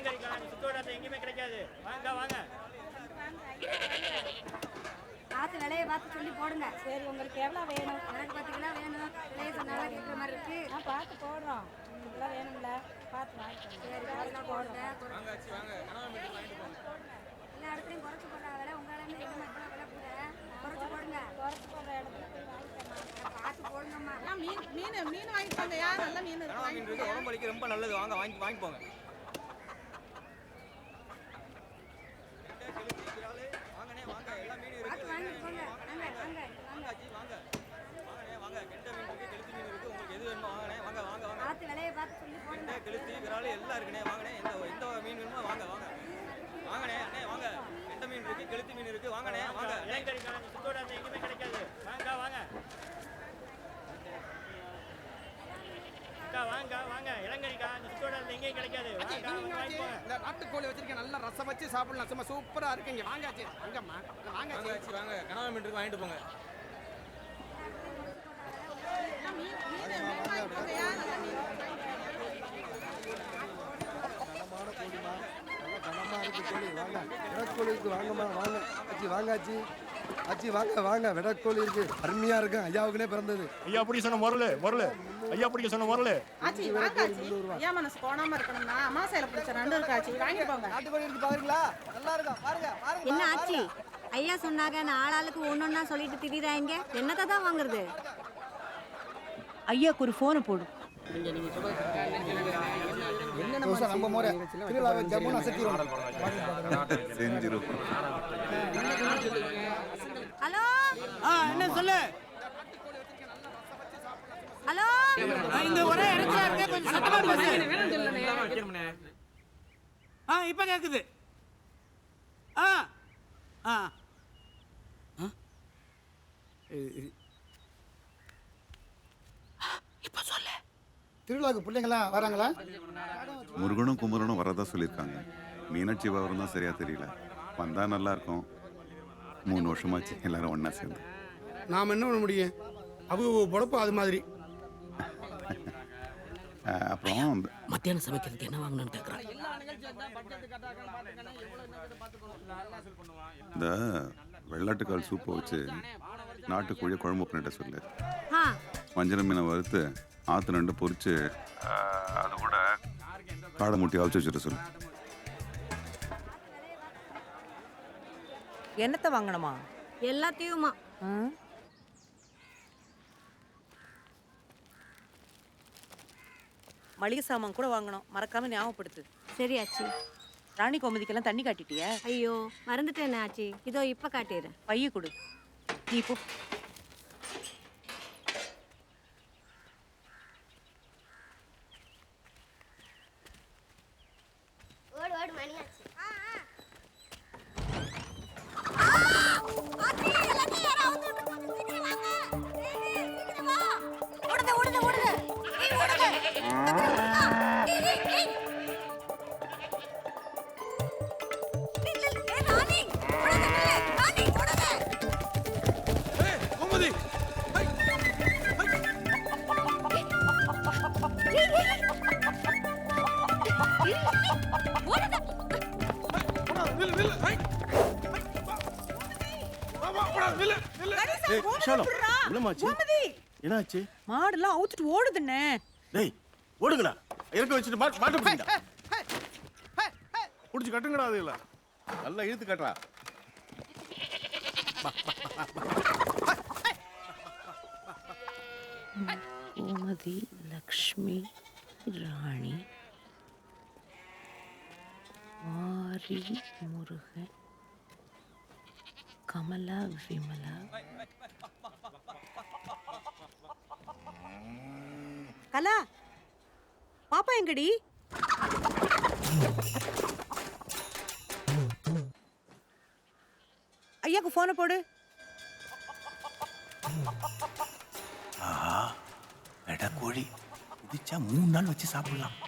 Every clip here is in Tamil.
இளங்கரிக்கா சுத்தோட எங்கேயுமே கிடைக்காது. வாங்க வாங்க. பார்த்து விலையை பார்த்து சொல்லி போடுங்க. சரி, உங்களுக்கு எவ்வளோ வேணும்? எனக்கு 10 கிலோ வேணும். விலையை சொன்னாலும் கேட்குற மாதிரி இருக்கு. பார்த்து போடுறோம். இதெல்லாம் வேணும்ல, பார்த்து வாங்கிக்கோங்க. சரி, பார்த்து போடுங்க. எல்லா இடத்துலையும் குறைச்சி போடுற விலை உங்கள் இடத்துல எதுவும் எவ்வளோ விலை கூட குறைச்சி போடுங்க. குறைச்சி போடுற இடத்துல போய் வாங்கிக்கலாம். பார்த்து போடுங்கம்மா. மீன் வாங்கிக்கோங்கயா, நல்ல மீன் இருக்கு. உடம்புக்கு ரொம்ப நல்லது. வாங்க வாங்கிப்போங்க. கெளுத்தி விரால் எல்லாம் இருக்குண்ணே. வாங்கண்ணே, எந்த மீன் வேணுமோ வாங்க வாங்க வாங்கண்ணே. அண்ணே வாங்க, கெண்டை மீன் இருக்கு, கெளுத்தி மீன் இருக்கு. வாங்கண்ணே வாங்க. இளங்கரிக்கா சுத்தோட எங்கேயுமே கிடைக்காது. வாங்க வாங்க அக்கா, வாங்க வாங்க. இளங்கரிக்கா சுத்தோட எங்கேயும் கிடைக்காது. வாங்க வாங்கிப்போங்க. இந்த நாட்டுக்கோழி வச்சிருக்கேன், நல்லா ரசம் வச்சு சாப்பிடலாம். சும்மா சூப்பரா இருக்குங்க. வாங்காச்சு வாங்கம்மா, வாங்காச்சு வாங்க. கனவா மீன் இருக்கு, வாங்கிட்டு போங்க. வாங்கம்மா, வாங்க அச்சி, வாங்காச்சு அச்சி, வாங்க வாங்க. விடக்கோழி இருக்கு, அருமையா இருக்கு. ஐயாவுக்குனே பிறந்தது. ஐயா பிடிக்க சொன்ன முரல் ஐயா பிடிக்க சொன்ன முரல். ஆச்சி வாங்காச்சி. ஏன் மனசு போடாம இருக்கணும்னா அமாசையில பிடிச்ச 2 இருக்காச்சி, வாங்கி போங்க. நாட்டுக்கோழி இருக்கு, பாருங்களா? நல்லா இருக்கா? பாருங்க பாருங்க. என்ன ஆச்சு? ஐயா சொன்னாங்க, நான் ஆளாளுக்கு ஒன்னொன்னா சொல்லிட்டு திரியுறாங்க. என்னத்தை தான் வாங்குறது? ஐயாக்கு ஒரு போனை போடு. நம்ம முறை திருவிழாவை ஜம்முன்னு அசத்திடுவோம். ஹலோ, என்ன சொல்லு? ஹலோ, இந்த ஒரே இடத்துல இருக்க, கொஞ்சம் சத்தமா பேசு. இப்ப கேக்குது. இப்ப சொல்லு. திருவிழாவுக்கு பிள்ளைங்களாம் வராங்களா? முருகனும் குமரனும் வரதா சொல்லியிருக்காங்க. மீனாட்சி வரும் தான் சரியா தெரியல. வந்தா நல்லா இருக்கும். 3 வருஷமாச்சு எல்லாரும் ஒன்னா சேர்ந்து. நாம் என்ன பண்ண முடியும்? அவங்க பொழப்பு அது மாதிரி. அப்புறம் மத்தியானம் சமைக்கிறதுக்கு என்ன வாங்கணும்னு கேட்குறாங்க. இந்த வெள்ளாட்டுக்கால் சூப்பை வச்சு நாட்டுக்கோழியை குழம்பு பண்ணிட்ட சொல்லு. வஞ்சர மீனை வறுத்து ஆற்று நண்டு பொரிச்சு அது கூட காடை முட்டி அவிச்சு வச்சுட்டு சொல்லு. என்னத்தை வாங்கணுமா? எல்லாத்தையுமா? மளிகை சாமான் கூட வாங்கணும், மறக்காம ஞாபகப்படுத்து. சரி ஆச்சி. ராணி கோமதிக்கெல்லாம் தண்ணி காட்டிட்டியா? ஐயோ, மறந்துட்டேன் ஆச்சி. இதோ இப்ப காட்டிடுறேன். பைய கொடு, நீ போ. என்னாச்சு? மாடெல்லாம் அவுத்துட்டு ஓடுதுண்ணே. டேய் ஓடுங்கடா. இறக்க வச்சுட்டு மாட்டு பிடிங்கடா. புடிச்சு கட்டுங்கடா. அது இல்ல நல்லா இழுத்து கட்டுறா. கோமதி, லக்ஷ்மி, ராணி, மாரி, முருகன், கமலா, விமலா. கலா, பாப்பா எங்கடி? ஐயாக்கு போனை போடு. ஆஹா, வெட கோழி இடிச்சா 3 நாள் வச்சு சாப்பிடலாம்.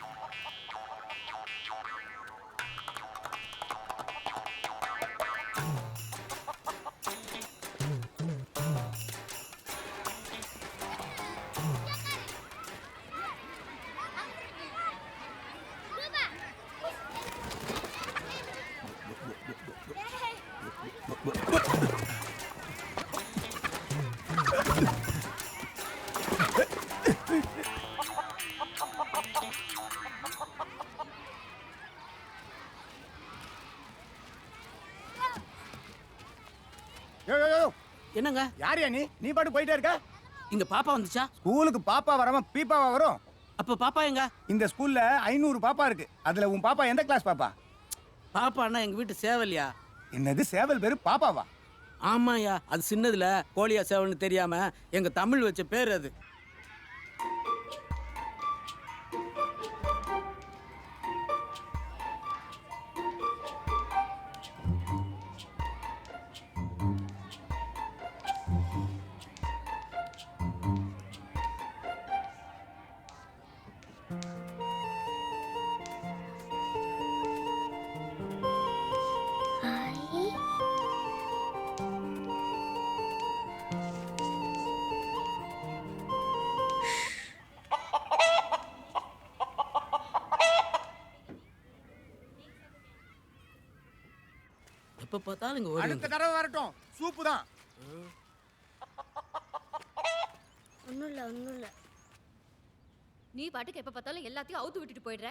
என்னங்க யாரையா நீ பாட்டு போயிட்டே இருக்க? இங்க பாப்பா வந்துச்சா? ஸ்கூலுக்கு பாப்பா வராம பீப்பாவா வரும்? அப்ப பாப்பா எங்க? இந்த ஸ்கூல்ல 500 பாப்பா இருக்கு. அதுல உன் பாப்பா எந்த கிளாஸ் பாப்பா? பாப்பான்னா எங்க வீட்டு சேவல்யா. என்னது சேவல் பேரு பாப்பாவா? ஆமாயா, அது சின்னதுல கோழியா சேவல்னு தெரியாம எங்க தமிழ் வச்ச பேர் அது. எப்ப பார்த்தாலும் இங்க ஓடி அடுத்த தடவை வரட்டும், சூப்பு தான். ஒன்றும் இல்லை நீ பாட்டுக்கு எப்ப பார்த்தாலும் எல்லாத்தையும் அவுத்து விட்டுட்டு போயிடுற.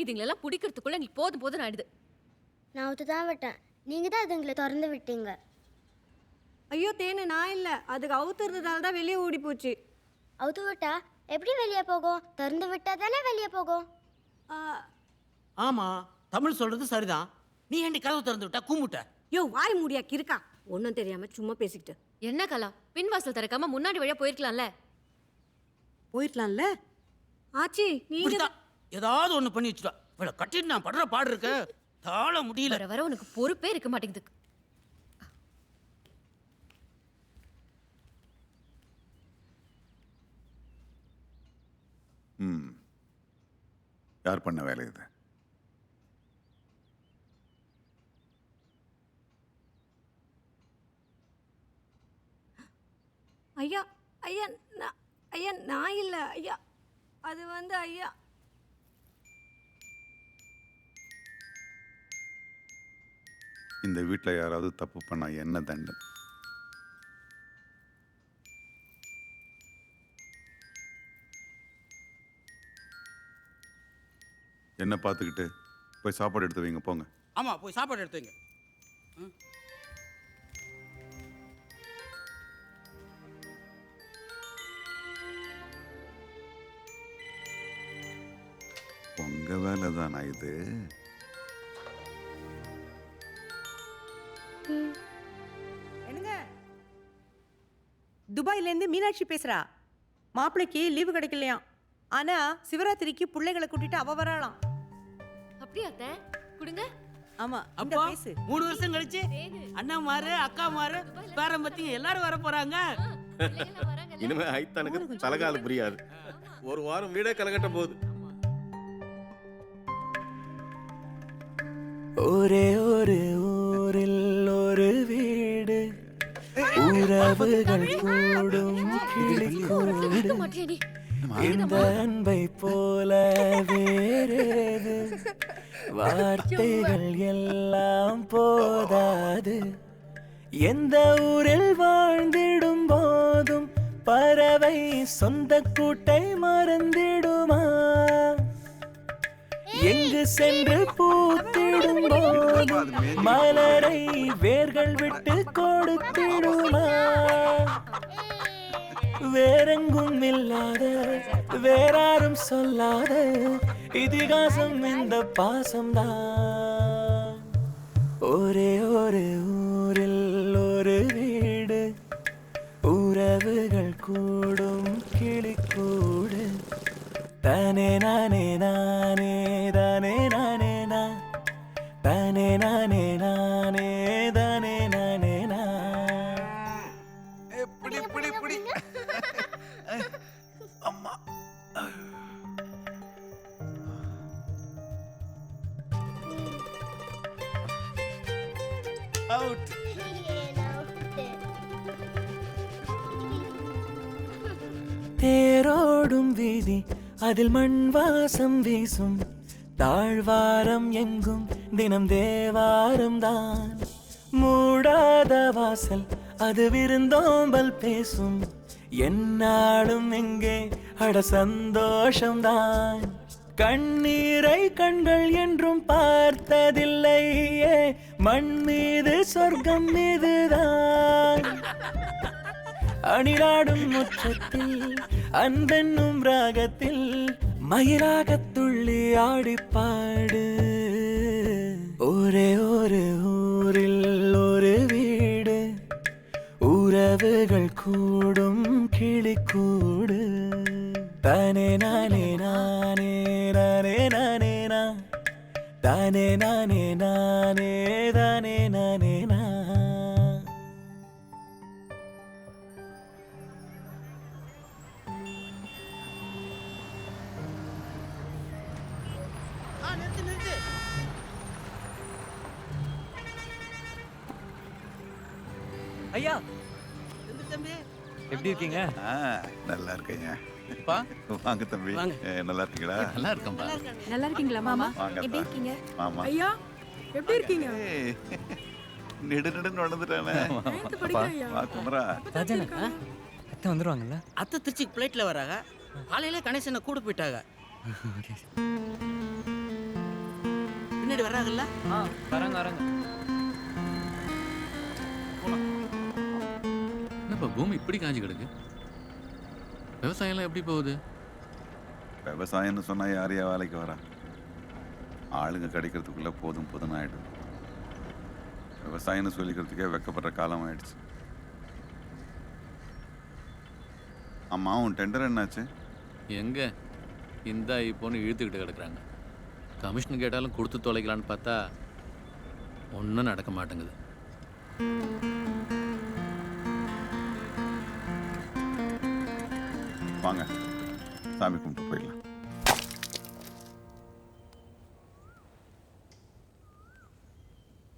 இதுங்களெல்லாம் பிடிக்கிறதுக்குள்ள நீ போதும் போதும் ஆயிடுது. நான் அவுத்து தான் விட்டேன், நீங்கள் தான் அதுங்களை திறந்து விட்டீங்க. ஐயோ தேனு, நான் இல்லை, அதுக்கு அவுத்துறதுனால தான் வெளியே ஓடி போச்சு. அவுத்து விட்டா எப்படி வெளியே போகும்? திறந்து விட்டா தானே வெளியே போகும். ஆமா, தமிழ் சொல்றது சரிதான். நீ ஏண்டி கதவு திறந்து விட்டா கூமுட்ட? யோ வாய் மூடியா கிறுக்கா, ஒன்றும் தெரியாம சும்மா பேசிக்கிட்டு. என்ன கலா, பின்வாசல் திறக்காம முன்னாடி வழியா போயிருக்கலாம்ல. போயிருக்கலாம்ல ஆச்சி. நீங்க இப்படிதான் ஏதாவது ஒண்ணு பண்ணி வச்சுட்டா. இவளை கட்டிட்டு நான் படுற பாடு இருக்க, தாழ முடியல. வர வர உனக்கு பொறுப்பே இருக்க மாட்டேங்குது. யார் பண்ண வேலை இது? ஐயா ஐயா ஐயா நான் இல்லை ஐயா, அது வந்து ஐயா. இந்த வீட்டில் யாராவது தப்பு பண்ணா என்ன தண்டனை? என்ன பார்த்துக்கிட்டு போய் சாப்பாடு எடுத்து வைங்க, போங்க. ஆமா, போய் சாப்பாடு எடுத்து வைங்க. உங்க வேலை தானா இது? என்னங்க, துபாயிலேருந்து மீனாட்சி பேசுறா. மாப்பிள்ளைக்கு லீவு கிடைக்கலையாம், ஆனா சிவராத்திரிக்கு பிள்ளைகளை கூட்டிட்டு அவ வராளாம். அப்படியே அத்தை கொடுங்க. ஆமா, இந்த அப்பா பேசு. 3 வருஷம் கழிச்சு அண்ணா மாறு அக்கா மாறு பேரம் பத்திங்க எல்லாரும் வர போறாங்க. இனிமே ஐத்தானுக்கு தலகால புரியாது. ஒரு வாரம் வீடே கலகட்ட போகுது. ஒரே ஒரு ஊரில் ஒரு வீடு, உறவுகள் கூடும் கிளிக்கூடு. இந்த அன்பை போல வேறேது, வார்த்தைகள் எல்லாம் போதாது. எந்த ஊரில் வாழ்ந்திடும் போதும் பறவை சொந்த கூட்டை மறந்திடுமா? எங்கு சென்று பூத்திடும் போதும் மலரை வேர்கள் விட்டு கொடுத்திடுமா? வேறெங்கும் இல்லாத வேறாரும் சொல்லாத இதிகாசம் இந்த பாசம்தான். ஒரே ஒரு ஊரில் ஒரு வீடு, உறவுகள் கூடும் கிளிக்கூடு. தானே நானே நானே தானே நானே நா, தானே நானே நானே தானே நானே நா. அம்மா அவுட். தேரோடும் வீதி, அதில் மண் வாசம் வீசும். தாழ்வாரம் எங்கும் தினம் தேவாரம் தான். மூடாத வாசல் அது விருந்தோம்பல் பேசும் என்னாலும் எங்கே அட சந்தோஷம்தான் கண்ணீரை கண்கள் என்றும் பார்த்ததில்லையே மண் மீது சொர்க்கம் மீதுதான் அணிலாடும் முற்றத்தில் அன்பென்னும் ராகத்தில் மயிலாகத் துள்ளி ஆடிப்பாடு ஒரே ஒரு ஊரில் ஒரு வீடு உறவுகள் கூடும் கிளிக்கூடு தானே நானே நானே நானே நானே நா தானே நானே நானே தானே நானே நா நிறுத்து நிறுத்து. ஐயா தம்பி எப்படி இருக்கீங்க? நல்லா இருக்கேங்க. பா வாங்க தம்பி. நல்லா இருக்கீங்களா? நல்லா இருக்கேன்பா. நல்லா இருக்கீங்களா மாமா? வாங்க எப்படி இருக்கீங்க? மாமா. ஐயா எப்படி இருக்கீங்க? நெடு நெடுன்னு வளர்ந்துட்டானே. வா குமரா. ராஜன் அத்தை வந்துருவாங்கல்ல? அத்தை திருச்சிக்கு பிளைட்ல வராங்க. காலையில கணேசனை கூட போயிட்டாங்க. பின்னாடி வராங்கல்ல? வராங்க வராங்க. என்னப்பா பூமி இப்படி காஞ்சி கிடக்கு? விவசாயம்லாம் எப்படி போகுது? விவசாயம்னு சொன்னா யாரையா வேலைக்கு வரா? ஆளுங்க கிடைக்கிறதுக்குள்ள போதும் போதும் ஆயிடும். விவசாயம்னு சொல்லிக்கிறதுக்கே வெக்கப்படுற காலம் ஆயிடுச்சு. அம்மா உன் டெண்டர் என்னாச்சு? எங்க இந்தா இப்போன்னு இழுத்துக்கிட்டு கிடக்குறாங்க. கமிஷன் கேட்டாலும் கொடுத்து தொலைக்கலான்னு பார்த்தா ஒன்றும் நடக்க மாட்டேங்குது. வாங்க சாமி கும்பிட்டு போயிடலாம்.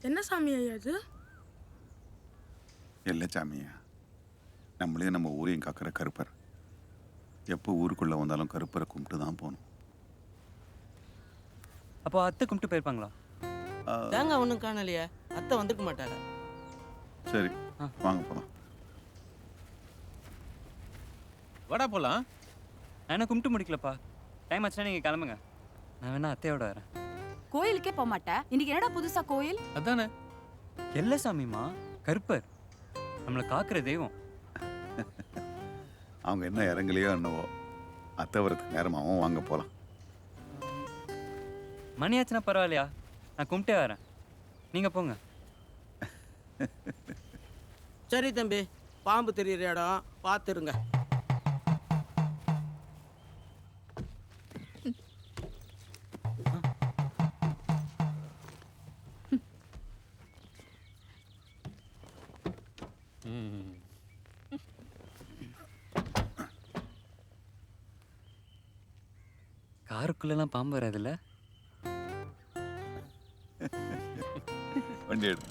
என்ன சாமி ஐயா இது? இல்லை சாமியா, நம்மளே நம்ம ஊரையும் காக்கிற கருப்பர். எப்போ ஊருக்குள்ள வந்தாலும் கருப்பரை கும்பிட்டு தான் போகணும். அப்போ அத்தை கும்பிட்டு போயிருப்பாங்களா? தேங்காய் ஒன்றும் காணலையே. அத்தை வந்துருக்க மாட்டாங்க. சரி வாங்க போகலாம். வடா போலாம். நான் கும்பிட்டு முடிக்கலப்பா. டைம் ஆச்சுன்னா நீங்கள் கிளம்புங்க. நான் வேணா அத்தையோட வரேன். கோயிலுக்கே போக மாட்டேன். இன்னைக்கு என்னடா புதுசா கோயில்? அதானே எல்ல சாமிமா, கருப்பர் நம்மளை காக்கிற தெய்வம். அவங்க என்ன இறங்கலையோ என்னவோ, அத்தை வரதுக்கு நேரமாகவும் வாங்க போகலாம். மணி ஆச்சுன்னா பரவாயில்லையா? நான் கும்பிட்டே வரேன். நீங்கள் போங்க. சரி தம்பி, பாம்பு தெரியுற இடம் பார்த்துருங்க. காருக்குள்ளெல்லாம் பாம்பு வராதுல்ல? வண்டி எடு.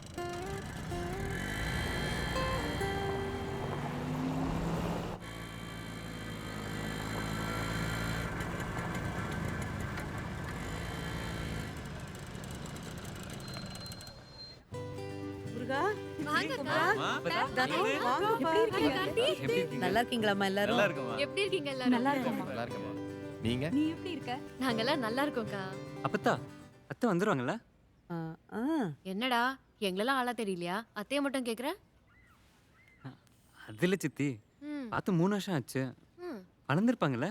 நல்லா இருக்கீங்களாம்மா எல்லாரும்? எப்படி இருக்கீங்க எல்லாரும்? நல்லா இருக்கேம்மா. நல்லா இருக்கமா. நீங்க? நீ எப்படி இருக்க? நாங்கெல்லாம் நல்லா இருக்கோம்க்கா. அப்பத்தா அத்தை வந்துருவாங்கல்ல? என்னடா எங்களெல்லாம் ஆளா தெரியலையா? அத்தைய மட்டும் கேக்குற? அதில் சித்தி பார்த்து 3 வருஷம் ஆச்சு. வளர்ந்துருப்பாங்கல்ல?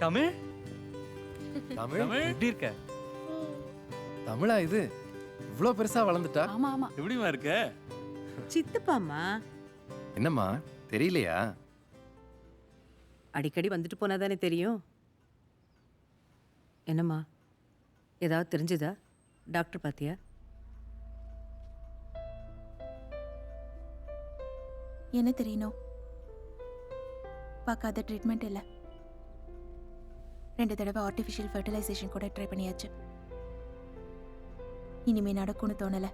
தமிழ் தமிழ் எப்படி இருக்க? தமிழா இது? இவ்வளோ பெருசா வளர்ந்துட்டா? ஆமா ஆமா. எப்படிமா இருக்க? சித்தப்பாம்மா. என்னம்மா தெரியலையா? அடிக்கடி வந்துட்டு போனா தானே தெரியும். என்னம்மா ஏதாவது தெரிஞ்சுதா? டாக்டர் பாத்தியா? என்ன தெரியணும்? பார்க்காத ட்ரீட்மெண்ட் இல்லை. 2 தடவை ஆர்டிஃபிஷியல் ஃபர்டிலைசேஷன் கூட ட்ரை பண்ணியாச்சு. இனிமே நடக்கும்னு தோணலை.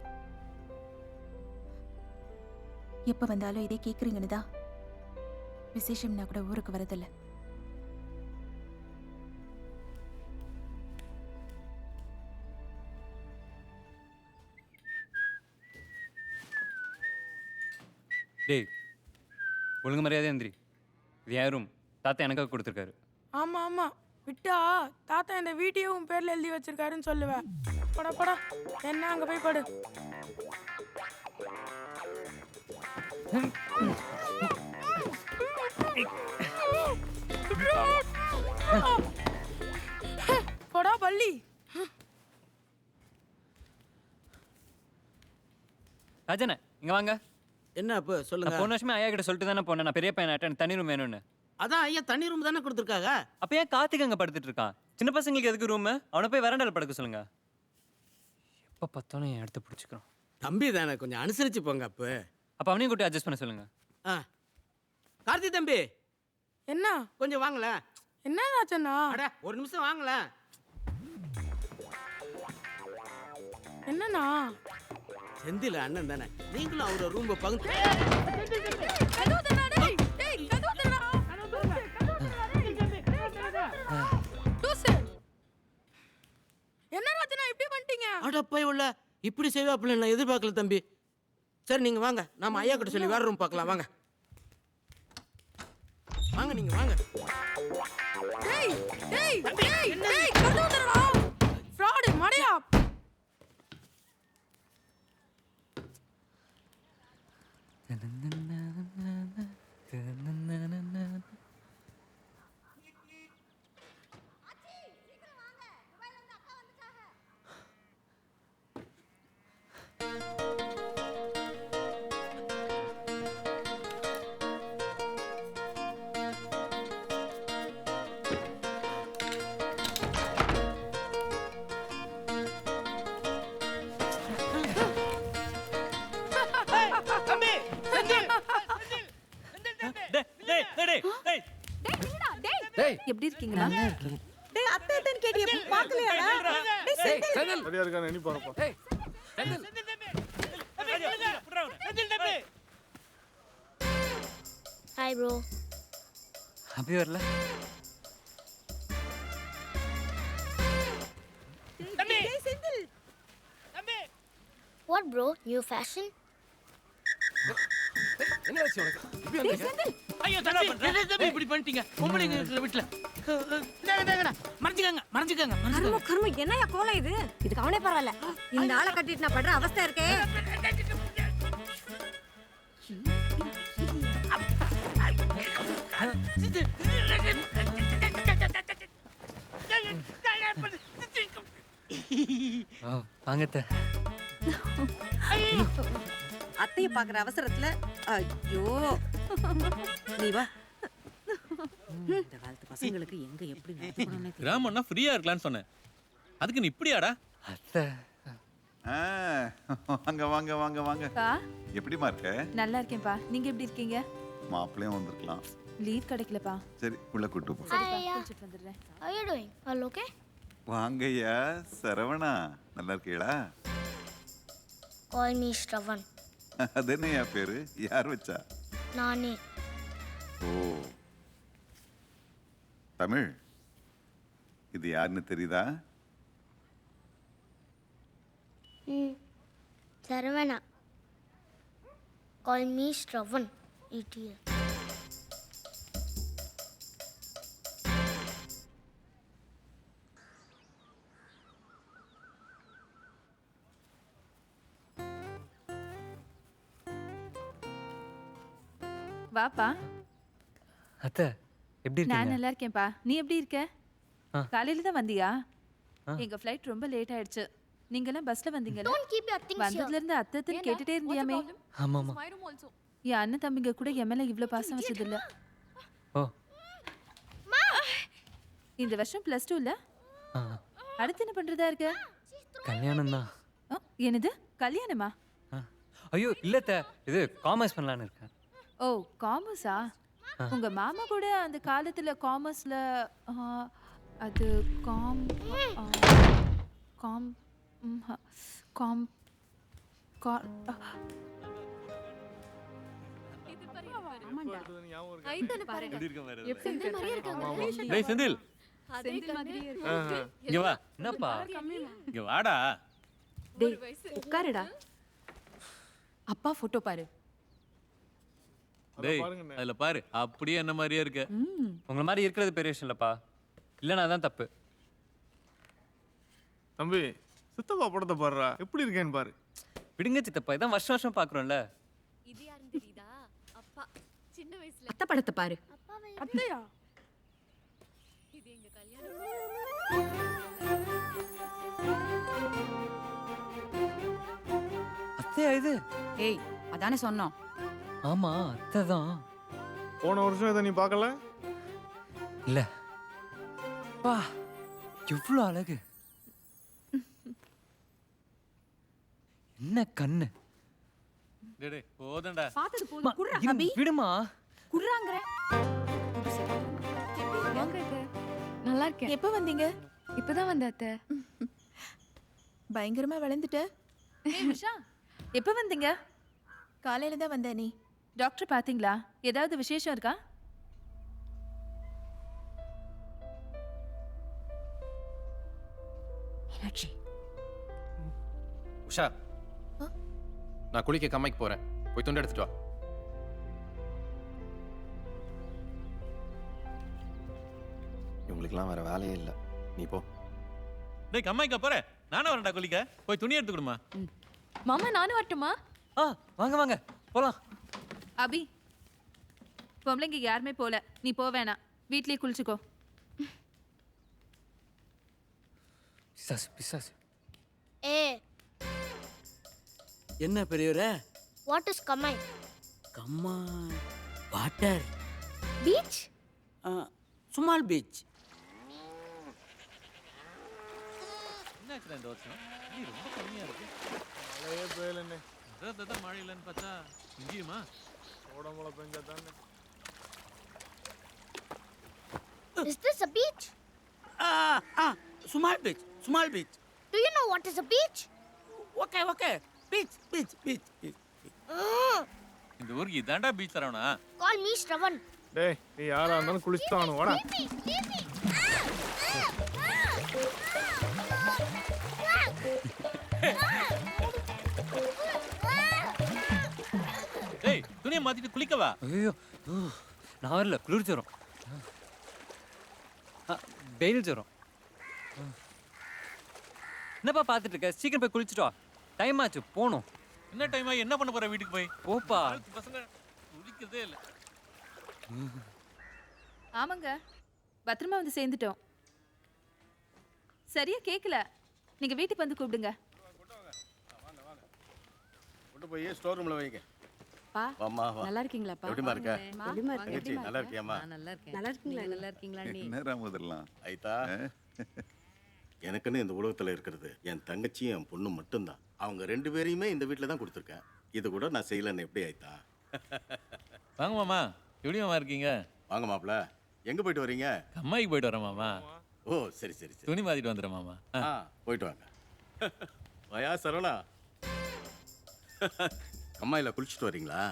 எப்போ வந்தாலும் இதே கேட்குறீங்கன்னு தான் விசேஷம்னா கூட ஊருக்கு வரதில்லை. டேய் ஒழுங்கு மரியாதை எந்திரி. இது என் ரூம். தாத்தா எனக்காக கொடுத்துருக்காரு. ஆமா ஆமா விட்டா தாத்தா இந்த வீட்டையே உன் பேர்ல எழுதி வச்சிருக்காருன்னு சொல்லுவேன். படா படா என்ன அங்க போய் படு. போடா பள்ளி. ராஜனே இங்க வாங்க. என்ன அப்போ சொல்லுங்க. போன வருஷமே ஐயா கிட்ட சொல்லிட்டு தானே போனேன் நான் பெரிய பையன் எனக்கு தனி ரூம் வேணும்னு. அதான் ஐயா தனி ரூம் தானே கொடுத்துருக்காங்க. அப்ப ஏன் கார்த்திக் அங்க படுத்துட்டு இருக்கான்? சின்ன பசங்களுக்கு எதுக்கு ரூம்? அவனை போய் வரண்டால படுக்க சொல்லுங்க. எப்ப பார்த்தாலும் என் இடத்த பிடிச்சிக்கிறான். தம்பி தானே கொஞ்சம் அனுசரிச்சு போங்க அப்போ. அப்ப அவனையும் கூட்டி அட்ஜஸ்ட் பண்ண சொல்லுங்க. கார்த்தி தம்பி என்ன கொஞ்சம் வாங்கல. என்ன ராஜண்ணா? அட ஒரு நிமிஷம் வாங்கல. என்னண்ணா? செந்தில் அண்ணன் தானே, நீங்களும் அவரோட ரூம் பகுந்து. என்ன ராஜண்ணா இப்படி பண்ணிட்டீங்க? அடப்பை உள்ள இப்படி செய்வாப்புல நான் எதிர்பார்க்கல தம்பி. சரி நீங்க வாங்க, நாம ஐயா கிட்ட சொல்லி வேற ரூம் பார்க்கலாம். வாங்க வாங்க நீங்க வாங்க. டேய் டேய் டேய் டேய் கதவு தரடா. ஃப்ராட் மடையா. எப்படி இருக்கீங்களா? டேய் அத்தை அத்தைன்னு கேட்டியே பார்க்கலையாடா? டேய் செந்தில் சரியா இருக்கானே நீ போறப்ப. ஏய் செந்தில் ஹாய் ப்ரோ. அப்படி வரல. டேய் Senthil. What bro new fashion? என்ன ஆச்சு உனக்கு? இப்படி வந்தீங்க? ஐயோ தம்பி தம்பி இப்படி பண்ணிட்டீங்க. பொம்பளைங்க இருக்கிற வீட்டுல மறைஞ்சுக்கங்க மறைஞ்சுக்கங்க. கர்ம கர்ம என்னையா கோலம் இது? இதுக்கு அவனே பரவாயில்ல. இந்த ஆளை கட்டிட்டு நான் படுற அவஸ்தை இருக்கே. வாங்கத்த. அத்தையை பார்க்குற அவசரத்துல ஐயோ நீ வா. இந்த காலத்து பசங்களுக்கு எங்க எப்படி நடந்துக்கணும்னே தெரியல. கிராமம்னா ஃப்ரீயா இருக்கலாம்னு சொன்னேன். அதுக்கு நீ இப்படியாடா? அத்தை வாங்க வாங்க வாங்க வாங்க. எப்படிமா இருக்க? நல்லா இருக்கேன்ப்பா. நீங்க எப்படி இருக்கீங்க? மாப்பிள்ளையும் வந்திருக்கலாம். லீவ் கிடைக்கலப்பா. சரி உள்ள கூட்டு போ. குளிச்சிட்டு வந்துடுறேன். How are you doing? All okay? வாங்கய்யா சரவணா, நல்லா இருக்கீங்களா? Call me Shravan. அது என்னையா பேரு? யார் வச்சா? நானே. ஓ தமிழ், இது யாருன்னு தெரியுதா? Saravana. Call me Shravan. Idiot. வாப்பா. அத்தை எப்படி நான் இருக்கீங்க? நல்லா இருக்கேன்ப்பா. நீ எப்படி இருக்க? காலையில தான் வந்தியா? எங்க ஃப்ளைட் ரொம்ப லேட் ஆயிடுச்சு. நீங்க எல்லாம் பஸ்ல வந்தீங்கல? Don't keep your things here. வந்ததுல இருந்து அத்தை கேட்டுட்டே இருந்தியாமே. ஆமாமா. என் அண்ணன் தம்பிங்க கூட என் மேல இவ்ளோ பாசம் வச்சது இல்ல. ஓ இந்த வருஷம் +2 இல்ல? அடுத்து என்ன பண்றதா இருக்க? கல்யாணம் தான். என்னது கல்யாணமா? ஐயோ இல்ல அத்தை, இது காமர்ஸ் பண்ணலான்னு இருக்கேன். ஓ காமர்ஸா? உங்க மாமா கூட அந்த காலத்துல காமர்ஸ்ல அது காம் காம் காம் டேய் செந்தில் இங்க வா. என்னப்பா? இங்க வாடா. டேய் உட்காருடா. அப்பா போட்டோ பாரு. டேய் அதுல பாரு அப்படியே என்ன மாதிரியே இருக்க. உங்களை மாதிரி இருக்கிறது பெரிய விஷயம் இல்லப்பா. இல்லைனா தான் தப்பு. தம்பி சித்தப்பா படத்தை பாடுறா எப்படி இருக்கேன்னு பாரு. விடுங்க சித்தப்பா, இதான் வருஷம் வருஷம் பார்க்குறோம்ல. இது யாருன்னு தெரியுதா? அப்பா சின்ன வயசுல அத்தை படத்தை பாரு. அத்தையா? இது எங்க கல்யாணம். அத்தையா இது? ஏய் அதானே சொன்னோம். ஆமா அத்தை தான். போன வருஷம் இதை நீ பார்க்கல? இல்ல பா, எவ்வளோ அழகு. என்ன கண்ணு. டேய் போதண்டா. பார்த்தது போதும். குர்ரா இரு, அபி. விடுமா. குர்ராங்கற. வாங்க அத்தை. நல்லா இருக்கேன். எப்போ வந்தீங்க? இப்பதான் வந்த அத்தை. பயங்கரமா வளர்ந்துட்ட. ஏய் உஷா, எப்போ வந்தீங்க? காலையில தான் வந்த. நீ டாக்டர் பாத்தீங்களா? ஏதாவது விசேஷம் இருக்கா? மீனாட்சி. உஷா, நான் குளிக்க கம்மைக்கு போறேன். போய் துண்டு எடுத்துட்டு வா. இவங்களுக்குலாம் வேற வேலையே இல்லை. நீ போ. டேய் கம்மாய்க்கா போற? நானும் வரேன்டா குளிக்க. போய் துணி எடுத்து கொடுமா. மாமா நானும் வரட்டுமா? வாங்க வாங்க போலாம். அபி, பொம்பளைங்க யாருமே போல. நீ போ வேணாம். வீட்லயே குளிச்சுக்கோ. பிசாசு பிசாசு. என்ன பெரியவரே? வாட் இஸ் கம்மாய்? கம்மாய் வாட்டர் பீச்? Small beach. என்னாச்சுடா இந்த வருஷம்? நீ ரொம்ப கம்மியா இருக்கு. மழையே பெய்யலண்ணே. அதான் மழை இல்லைன்னு பார்த்தா இங்கேயுமா? ஓடமழை பெஞ்சா தானே. Is this a beach? Small beach. Small beach. Do you know what is a beach? Okay okay. Beach beach beach. இந்த ஊருக்கு இதாண்டா பீச் தரவனா? Call me Shravan. டேய் நீ யாரா இருந்தாலும் குளிச்சுட்டானு வாடா. டேய் துணியை மாத்திட்டு குளிக்கவா? ஐயோ நான் வரல, குளிர் ஜுரம். வெயில் ஜுரம். என்னப்பா பார்த்துட்டு இருக்க? சீக்கிரம் போய் குளிச்சுட்டு வா. டைம் ஆச்சு, போகணும். என்ன டைம் ஆகி என்ன பண்ண போற வீட்டுக்கு போய்? போப்பா. பசங்க குளிக்கிறதே இல்லை. ஆமாங்க, பத்திரமா வந்து சேர்ந்துட்டோம். சரியா கேட்கல. நீங்க வீட்டுக்கு வந்து கூப்பிடுங்க. கொண்டு போய் ஸ்டோர் ரூம்ல வைங்க. பா, வாம்மா வா. நல்லா இருக்கீங்களாப்பா? எப்படிமா இருக்க? எப்படிமா இருக்க? தங்கச்சி, நல்லா இருக்கியாம்மா? நல்லா இருக்கேன். நல்லா இருக்கீங்களா? நல்லா இருக்கீங்களா நீ? என்னடா முதல்லாம் ஐதா, எனக்குன்னு இந்த உலகத்துல இருக்கிறது என் தங்கச்சியும் என் பொண்ணு மட்டும்தான். அவங்க 2 பேரையுமே இந்த வீட்டில் தான் கொடுத்துருக்கேன். இது கூட நான் செய்யலன்னு எப்படி ஐதா? வாங்க மாமா. எப்படி மாமா இருக்கீங்க? வாங்க மாப்பிள்ள. எங்க போயிட்டு வரீங்க? கம்மாய்க்கு போயிட்டு வரேன் மாமா. ஓ சரி சரி சரி. துணி மாத்திட்டு வந்துடுறேன் மாமா. போயிட்டு வாங்க. வயா சரவணா, கம்மாயில குளிச்சுட்டு வரீங்களா?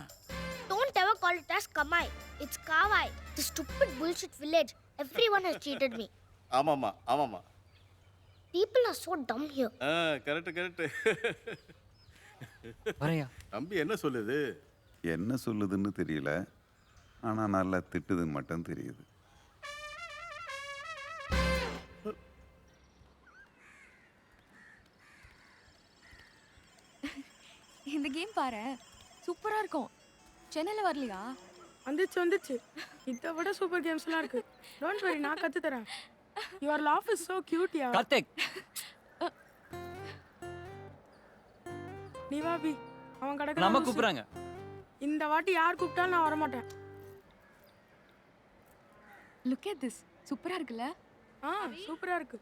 Don't ever call it as Kamai. It's Kawai. The stupid bullshit village. Everyone has cheated me. ஆமாம்மா ஆமாம்மா. People are so dumb here. Correct correct. வரையா தம்பி என்ன சொல்லுது? என்ன சொல்லுதுன்னு தெரியல, ஆனா நல்லா திட்டுதுன்னு மட்டும் தெரியுது. இந்த கேம் பாரு, சூப்பரா இருக்கும். சென்னையில வரலையா? வந்துச்சு. இதை விட சூப்பர் கேம்ஸ்லாம் இருக்கு. டோன்ட் வரி, நான் கத்து தரேன். Your laugh is so cute yeah. Karthik, நீ வா பி. அவன் கடக்க நம்ம கூப்பிடுறாங்க. இந்த வாட்டி யார் கூப்பிட்டாலும் நான் வர மாட்டேன். Look at this. சூப்பரா இருக்குல்ல? சூப்பரா இருக்கு.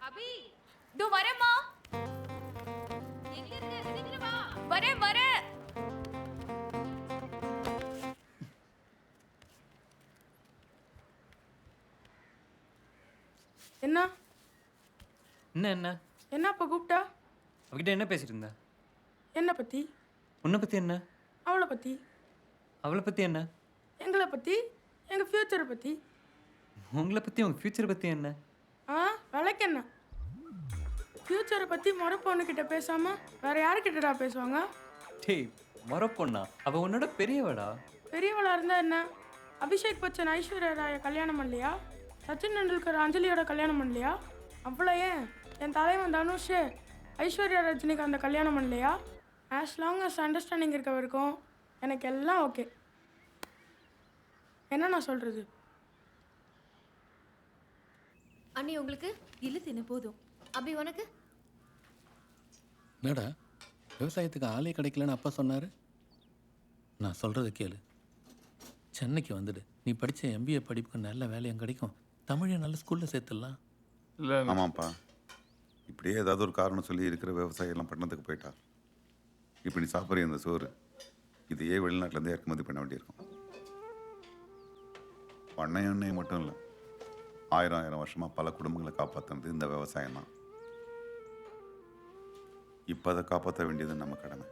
அபி, தோ வரேம்மா. எங்க இருக்க? சீக்கிரம் வா. வரேன். என்ன என்ன என்னப்பா கூப்பிட்டா? அவகிட்ட என்ன பேசிட்டு இருந்த? என்ன பத்தி? உன்னை பத்தி என்ன? அவளை பத்தி. அவளை பத்தி என்ன? எங்களை பத்தி, எங்க ஃபியூச்சரை பத்தி. உங்களை பத்தி, உங்க ஃபியூச்சரை பத்தி என்ன? விளக்கு என்ன? ஃபியூச்சரை பத்தி முறை பொண்ணுக்கிட்ட பேசாம வேற யாருக்கிட்டடா பேசுவாங்க? டேய் மொர பொண்ணா? அவ உன்னோட பெரியவடா. பெரியவளா இருந்தா என்ன? அபிஷேக் பச்சன் ஐஸ்வர்யா ராய கல்யாணம் பண்ணலையா? சச்சின் டெண்டுல்கர் அஞ்சலியோட கல்யாணம் பண்ணலையா? அவ்வளோ ஏன் என் தலைவன் தனுஷ் ஐஸ்வர்யா ரஜினிகாந்த கல்யாணம் பண்ணலையா? ஆஸ் லாங் அஸ் அண்டர்ஸ்டாண்டிங் இருக்க வரைக்கும் எனக்கு எல்லாம் ஓகே. என்ன நான் சொல்கிறது? அண்ணி உங்களுக்கு இல்லை தின்னு போதும். அபி உனக்கு? என்னடா விவசாயத்துக்கு ஆளே கிடைக்கலன்னு அப்பா சொன்னார். நான் சொல்கிறத கேளு. சென்னைக்கு வந்துடு. நீ படித்த எம்பிஏ படிப்புக்கு நல்ல வேலையும் கிடைக்கும். தமிழை நல்ல ஸ்கூலில் சேர்த்துடலாம். இல்லை ஆமாம்ப்பா, இப்படியே ஏதாவது ஒரு காரணம் சொல்லி இருக்கிற விவசாயியெல்லாம் பட்டணத்துக்கு போயிட்டா. இப்போ நீ சாப்பிட்ற இந்த சோறு இதையே வெளிநாட்டிலேருந்தே இறக்குமதி பண்ண வேண்டியிருக்கும். பண்ணை எண்ணெய் மட்டும் இல்லை, 1000 வருஷமாக பல குடும்பங்களை காப்பாற்றுனது இந்த விவசாயம் தான். இப்போ அதை காப்பாற்ற வேண்டியது நம்ம கடமை.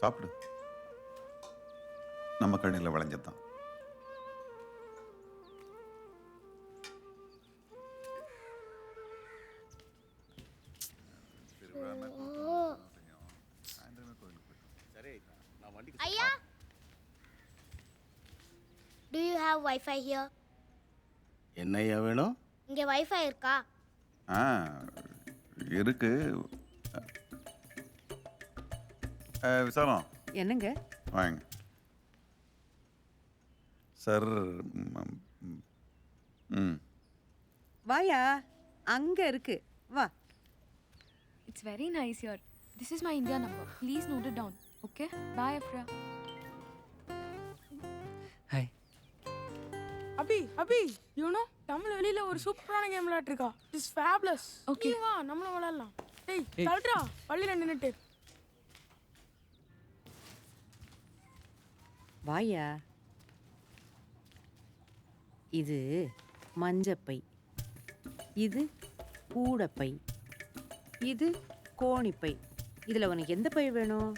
சாப்பிடு, நம்ம கண்ணில் விளைஞ்சது தான். ஐயா, do you have Wi-Fi here? என்னையா வேணும்? இங்க Wi-Fi இருக்கா? இருக்கு. விசாலம் என்னங்க? வாங்க சார். வாயா, அங்க இருக்கு, வா. It's very nice here. This is my India number. Please note it down. Okay? Bye, Afra. Hi. Abhi you know Tamil வெளியில ஒரு சூப்பரான கேம் விளையாட்டுருக்கா. It's fabulous. ஓகே வா நம்மளும் விளையாடலாம். டேய் தள்ளுடா பள்ளியில நின்னுட்டு. வாயா, இது மஞ்சப்பை, இது கூடப்பை, இது கோணிப்பை. இதுல உனக்கு எந்த பை வேணும்?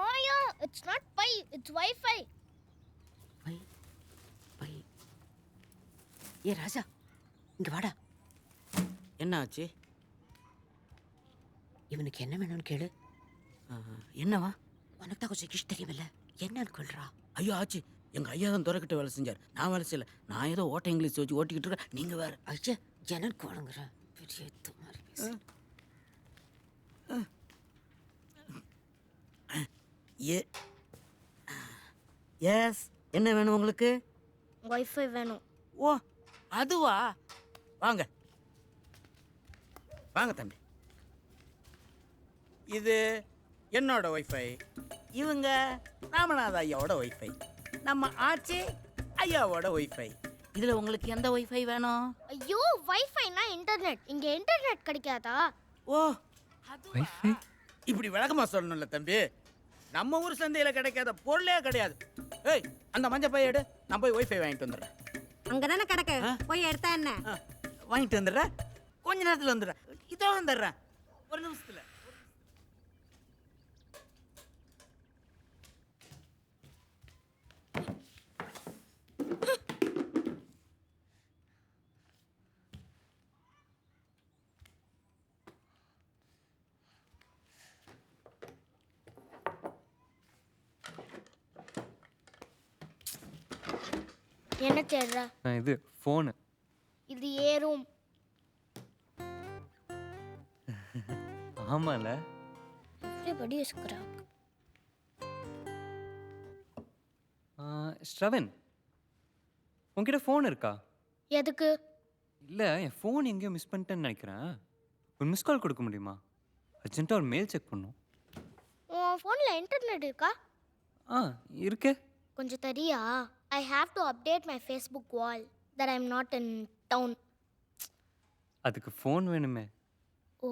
Oh yeah, it's not pi, it's Wi-Fi. Bye. ஏ ராஜா, இங்க வாடா. என்ன ஆச்சு? இவனுக்கு என்ன வேணும்னு கேளு. என்னவா? உனக்கு தான் கொஞ்சம் கிஷ் தெரியுமில்ல, என்னன்னு கொள்றா. ஐயோ ஆச்சு, எங்கள் ஐயா தான் துறக்கிட்ட வேலை செஞ்சார். நான் வேலை செய்யல. நான் ஏதோ ஓட்ட இங்கிலீஷ் வச்சு ஓட்டிக்கிட்டு இருக்கேன். நீங்கள் வேறு. ஐயா எனக்கு வழங்குற பெரிய மாதிரி பேசு. எஸ், என்ன வேணும் உங்களுக்கு? Wi-Fi வேணும். ஓ அதுவா? வாங்க வாங்க தம்பி. இது என்னோட ஒய்ஃபை, இவங்க ராமநாத ஐயாவோட ஒய்ஃபை, நம்ம ஆச்சி ஐயாவோட ஒய்ஃபை. இதில் உங்களுக்கு எந்த ஒய்ஃபை வேணும்? ஐயோ, Wi-Fiனா இன்டர்நெட். இங்க இன்டர்நெட் கிடைக்காதா? ஓ வைஃபை இப்படி விளக்கமா சொல்லணும்ல தம்பி. நம்ம ஊர் சந்தையில் கிடைக்காத பொருளே கிடையாது. ஏய், அந்த மஞ்சள் பைய எடு, நான் போய் ஒய்ஃபை வாங்கிட்டு வந்துடுறேன். அங்கதானே கிடக்கு, போய் எடுத்தா என்ன? வாங்கிட்டு வந்துடுறேன், கொஞ்ச நேரத்தில் வந்துடுறேன். இதோ வந்துடுறேன், ஒரு நிமிஷத்தில். என்ன தேடுற? இது ஃபோனு. இது ஏ ரூம். ஆமால, everybody is crack. ஸ்ரவன், உன்கிட்ட ஃபோன் இருக்கா? எதுக்கு? இல்லை, என் ஃபோன் எங்கேயோ மிஸ் பண்ணிட்டேன்னு நினைக்கிறேன். ஒரு மிஸ் கால் கொடுக்க முடியுமா? அர்ஜென்ட்டாக ஒரு மெயில் செக் பண்ணும். உன் ஃபோனில் இன்டர்நெட் இருக்கா? இருக்கு. கொஞ்சம் தெரியா? I have to update my Facebook wall that I'm not in town. அதுக்கு ஃபோன் வேணுமே. ஓ,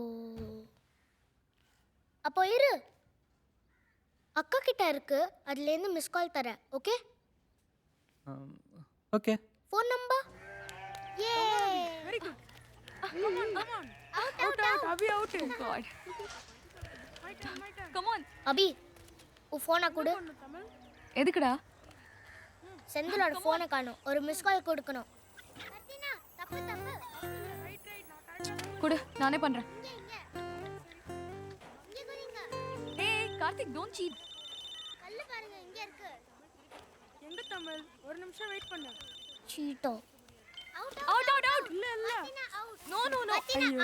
அப்போ இரு, அக்கா கிட்ட இருக்கு, அதுலேருந்து மிஸ் கால் தரேன். Okay okay. Phone number? Yeah, very good. Come on. Out. Abhi out. Oh God. Come on. Abhi, உன் ஃபோனை கொடு. எதுக்குடா? செந்திலோட ஃபோனை காணும், ஒரு மிஸ் கால் கொடுக்கணும். தப்பு. கொடு, நானே பண்றேன். Karthik don't cheat. கல்லு பாருங்க இங்க இருக்கு. எங்க தமிழ்? ஒரு நிமிஷம் வெயிட் பண்ணு. சீட்டோ. Out out out. இல்ல இல்ல. No no no.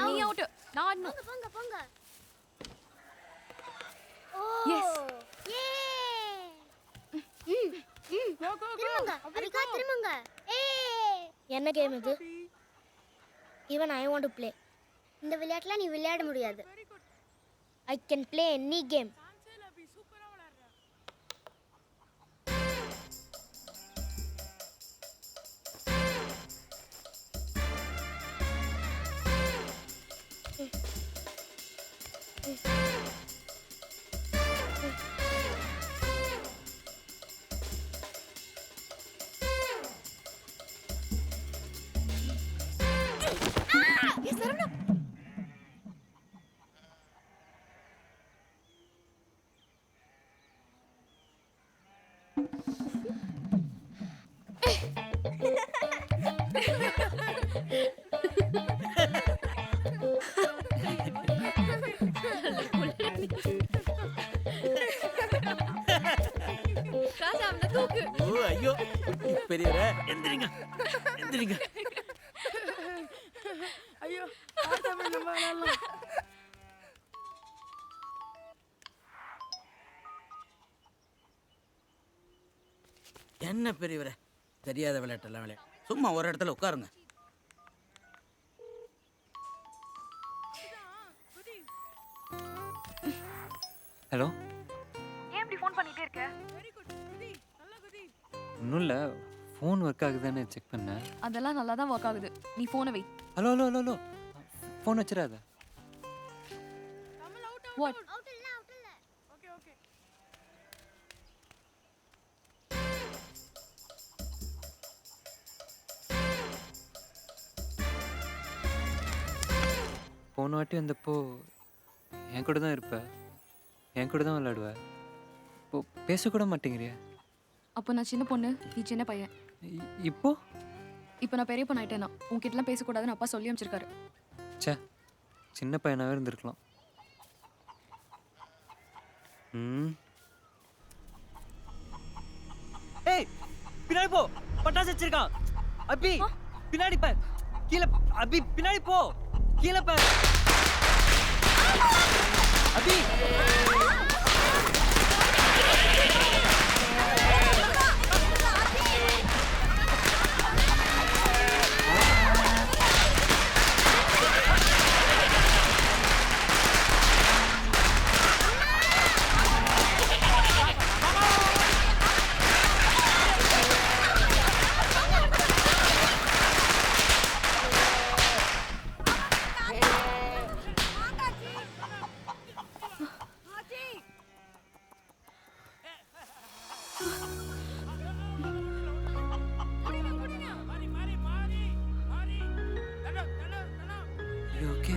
நீ அவுட். நான் ஆடணும். போங்க போங்க. ஓ. எஸ். ஏ. திரும்புங்க. அபிகா திரும்புங்க. ஏய். என்ன கேம் இது? Even I want to play. இந்த விளையாட்டுல நீ விளையாட முடியாது. I can play any game. ராஜா அவனை தூக்கு. ஓ ஐயோ பெரியவரே எந்திரிங்க எந்திரிங்க. ஐயோ தமிழ் நம்ம விளையாடலாம். என்ன பெரியவரே தெரியாத விளையாட்டெல்லாம் விளையாட சும்மா ஒரு இடத்துல உட்காருங்க. ஹலோ. ஏன் இப்படி ஃபோன் பண்ணிட்டே இருக்க? ஒன்றும் இல்லை, ஃபோன் ஒர்க் ஆகுதானே செக் பண்ணேன். அதெல்லாம் நல்லா தான் ஒர்க் ஆகுது. நீ ஃபோனை வை. Hello hello hello hello, phone வச்சிடாத. வாட்? Okay okay. போன வாட்டி வந்தப்போ என் கூட தான் இருப்ப, என் கூட தான் விளையாடுவ. இப்போ பேசக்கூட மாட்டேங்கிறிய. அப்போ நான் சின்ன பொண்ணு, நீ சின்ன பையன். இப்போ இப்போ நான் பெரிய பொண்ணு ஆயிட்டேனா? உன்கிட்டலாம் பேசக்கூடாதுன்னு அப்பா சொல்லி அமைச்சிருக்காரு. சே, சின்ன பையனாகவே இருந்திருக்கலாம். ஏய் பின்னாடி போ, பட்டாசு வச்சிருக்கான். அபி பின்னாடி பார், கீழே. அபி பின்னாடி போ, கீழே பார். அபி ஓகே.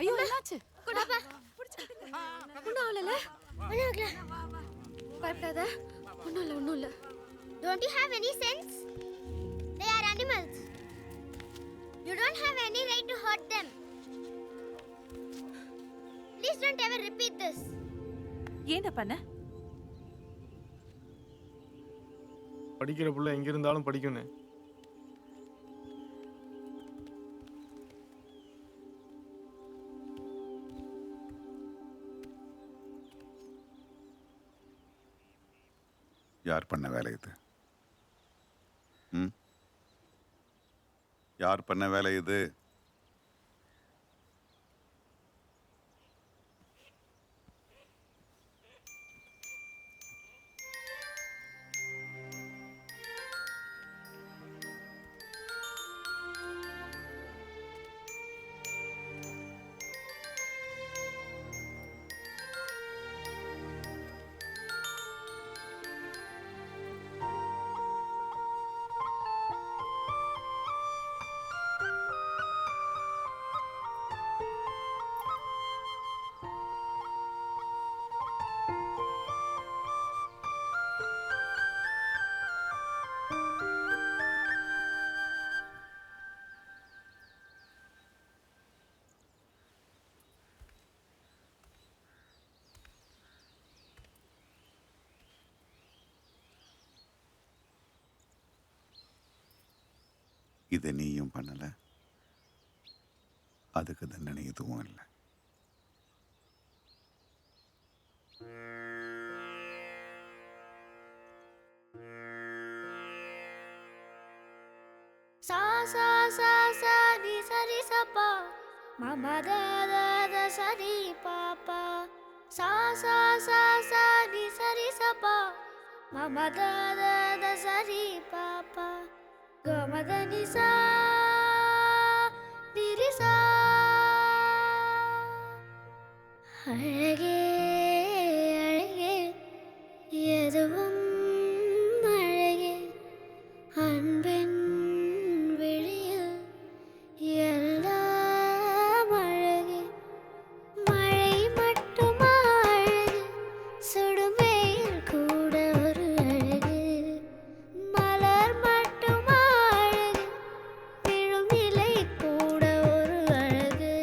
ஐயோ என்னாச்சு? ஒன்றும் ஆகல. பயப்படாத. ஒன்றும் இல்லை. Don't you have any sense? They are animals. You don't have any right to hurt them. Please don't ever repeat this. ஏன்டா பண்ண? படிக்கிற புள்ள எங்க இருந்தாலும் படிக்கணும். யார் பண்ண வேலை இது? யார் பண்ண வேலை இது? இதை நீயும் பண்ணல, அதுக்கு தண்டனை எதுவும் இல்லை. Sa sa sa sa di sa di sa pa ma ma da da da sa di pa pa sa sa sa sa di sa di sa pa ma ma da da da sa di pa pa ga ma da ni sa di ri sa அழகே அழகே எதுவும் அழகே அன்பின் விழியில் எல்லாம் அழகு மழை மட்டுமா அழகு சுடுமேல் கூட ஒரு அழகு மலர் மட்டுமா அழகு விழும் இலை கூட ஒரு அழகு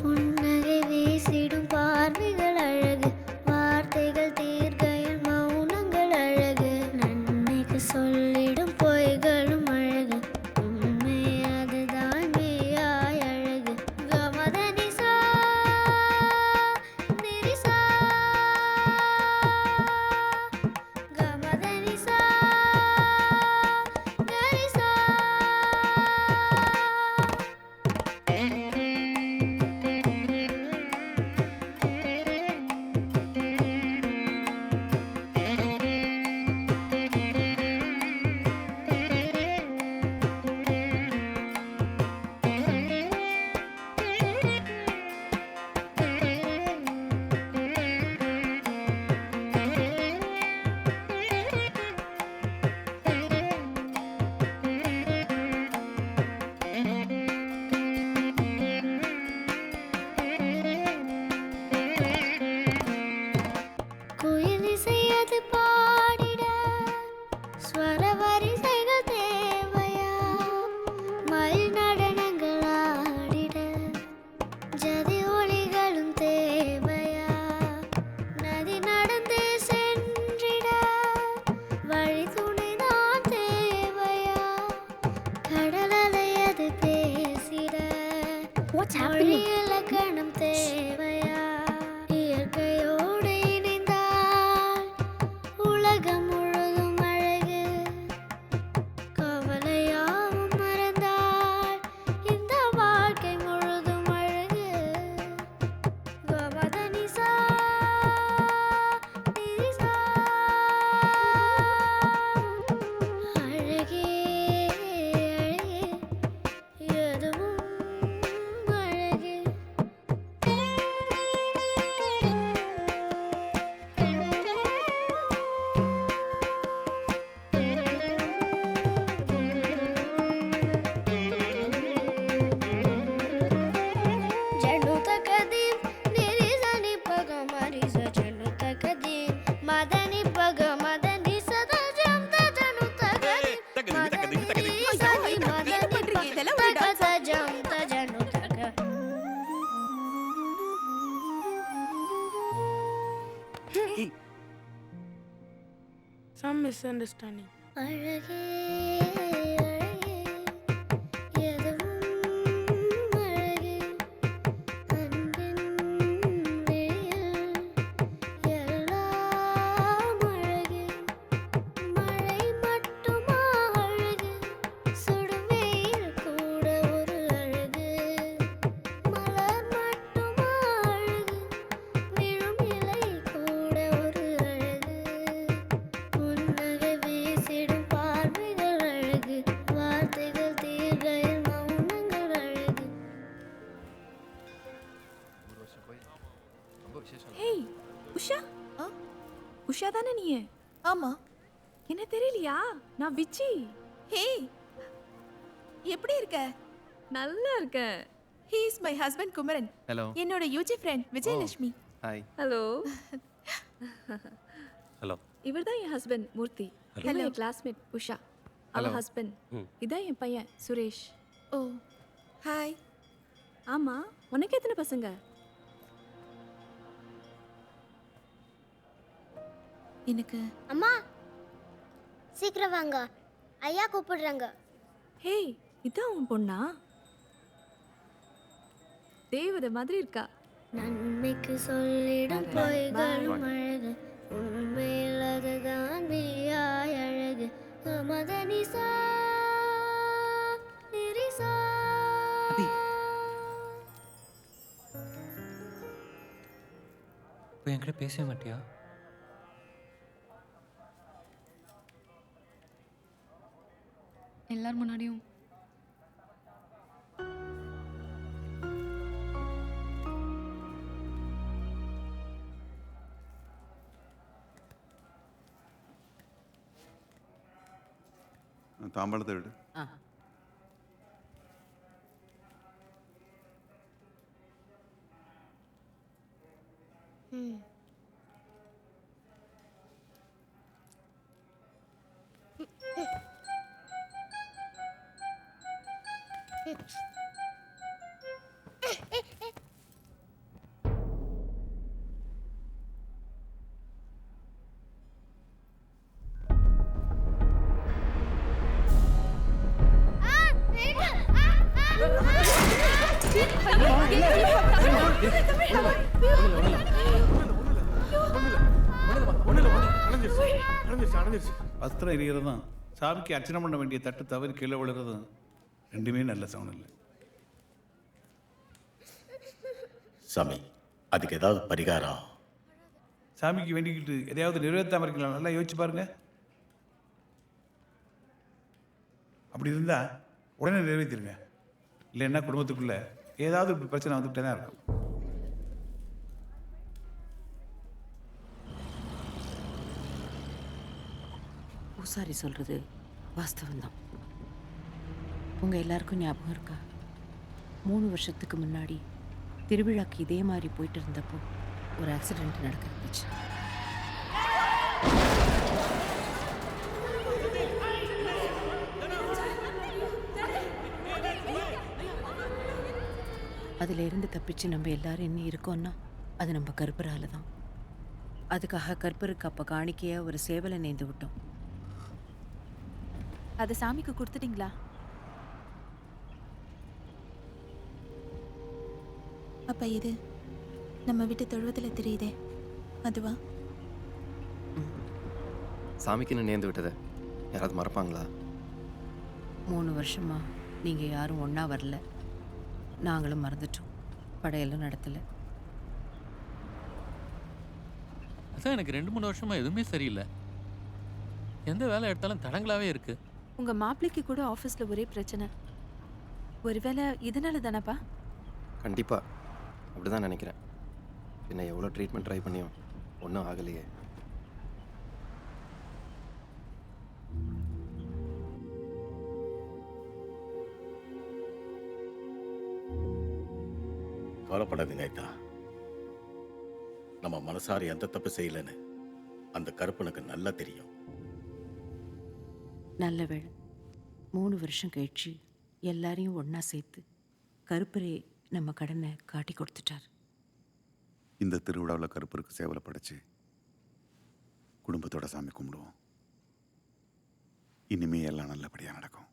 புன்னகை வீசிடும் பார்வைகள் அழகு வார்த்தைகள் தீர்க்கையில் மௌனங்கள் அழகு நன்மைக்கு சொல்லிடும் பொய்களும் அழகு உண்மை அதுதான் மெய்யாய் அழகு கமதனிசா நிரிசா கமதனிசா கரிசா குயில் இசையது பாடிட ஸ்வர வரிசைகள் தேவையா மயில் நடனங்கள் ஆடிட ஜதி ஒளிகளும் தேவையா நதி நடந்தே சென்றிட வழி துணைதான் தேவையா கடல் அலையது பேசிட மொழி இலக்கணம் தேவையா இயற்கையோடு இணைந்தால் உலகம் முழுதும் அழகு கவலையாவும் மறந்தால் இந்த வாழ்க்கை முழுதும் அழகு கமதனிசா நிரிசா அழகே அழகே எதுவும் அழகு జను తకది నిరిసని పగ మరిస జను తకది మదని పగ మదని సదా జంత జను తకది మదని సని మదని పగ జంత జను తక Some misunderstanding. அழகே அழகே எதுவும் அழகு அன்பின் விழியில் எல்லாம் அழகு மழை மட்டுமா அழகு சுடுமேல் கூட ஒரு அழகு மலர் மட்டுமா அழகு விழும் இலை கூட ஒரு அழகு புன்னகை வீசிடும் பார்வைகள் அழகு வார்த்தைகள் தீர்க்கையில் மௌனங்கள் அழகு ஹேய் உஷா உஷா தானே நீ? ஆமா. என்ன தெரியலையா? நான் விச்சி. ஹே, எப்படி இருக்க? நல்லா இருக்கேன். He is my husband Kumaran. Hello. என்னோட UG friend Vijayalakshmi. Hi. Hello. Hello. இவர்தான் என் ஹஸ்பண்ட் மூர்த்தி. Hello. என் கிளாஸ்மேட் உஷா. அவ Hello. ஹஸ்பண்ட். இதான் என் பையன் சுரேஷ். ஓ ஹாய். ஆமா, உனக்கு எத்தனை பசங்க? எனக்கு அம்மா சீக்கிரம் வாங்க ஐயா கூப்பிடுறாங்க ஹேய், இதான் உன் பொண்ணா? தேவதை மாதிரி இருக்கா. நன்மைக்கு சொல்லிடும் பொய்களும் அழகு, உண்மையில் அதுதான் மெய்யாய் அழகு. மதனிசா நிரிசா. இப்போ என்கிட்ட பேசவே மாட்டியா? எல்லார் முன்னாடியும் தாம்பாளத்தை விடு. வஸ்திரம் எரியறதும் சாமிக்கு அர்ச்சனை பண்ண வேண்டிய தட்டு தவறி கீழே விழுறதும் ரெண்டுமே நல்ல சவுண்ட் இல்லை. சாமி, அதுக்கு ஏதாவது பரிகாரம்? சாமிக்கு வேண்டிக்கிட்டு எதையாவது நிறைவேற்றாம இருக்கலாம், நல்லா யோசிச்சு பாருங்க. அப்படி இருந்தா உடனே நிறைவேற்றிருங்க. இல்லைன்னா குடும்பத்துக்குள்ள ஏதாவது இப்படி பிரச்சனை வந்துகிட்டே தான் இருக்கும். பூசாரி சொல்கிறது வாஸ்தவம்தான். உங்கள் எல்லாருக்கும் ஞாபகம் இருக்கா? 3 வருஷத்துக்கு முன்னாடி திருவிழாக்கு இதே மாதிரி போயிட்டு இருந்தப்போ ஒரு ஆக்சிடெண்ட் நடக்க இருந்துச்சு. அதிலிருந்து தப்பிச்சு நம்ம எல்லாரும் என்ன இருக்கோம்னா அது நம்ம கருப்பரால தான். அதுக்காக கருப்பருக்கு அப்போ காணிக்கையாக ஒரு சேவலை நேர்ந்து விட்டோம். அதை சாமிக்கு கொடுத்துட்டீங்களா? அப்ப இது நம்ம வீட்டு தொழுவத்தில் தெரியுதே, அதுவா? சாமிக்குன்னு நேர்ந்து விட்டதை யாராவது மறப்பாங்களா? 3 வருஷமா நீங்கள் யாரும் ஒன்றா வரல, நாங்களும் மறந்துட்டோம், படையெல்லாம் நடத்தலை. அதான் எனக்கு 2-3 வருஷமா எதுவுமே சரியில்லை. எந்த வேலை எடுத்தாலும் தடங்களாவே இருக்கு. உங்க மாப்பிள்ளைக்கு கூட ஆஃபீஸ்ல ஒரே பிரச்சனை. ஒருவேளை இதனால தானப்பா? கண்டிப்பா அப்படிதான் நினைக்கிறேன். என்ன எவ்வளோ ட்ரீட்மெண்ட் ட்ரை பண்ணியும் ஒன்றும் ஆகலையே. கவலைப்படாதீங்க ஐயா. நம்ம மனசார எந்த தப்பு செய்யலன்னு அந்த கருப்பனுக்கு நல்லா தெரியும். நல்ல வேளை 3 வருஷம் கழிச்சு எல்லாரையும் ஒன்றா சேர்த்து கருப்பரே நம்ம கடனை காட்டி கொடுத்துட்டார். இந்த திருவிழாவில் கருப்பருக்கு சேவலை படைச்சு குடும்பத்தோட சாமி கும்பிடுவோம். இனிமே எல்லாம் நல்லபடியாக நடக்கும்.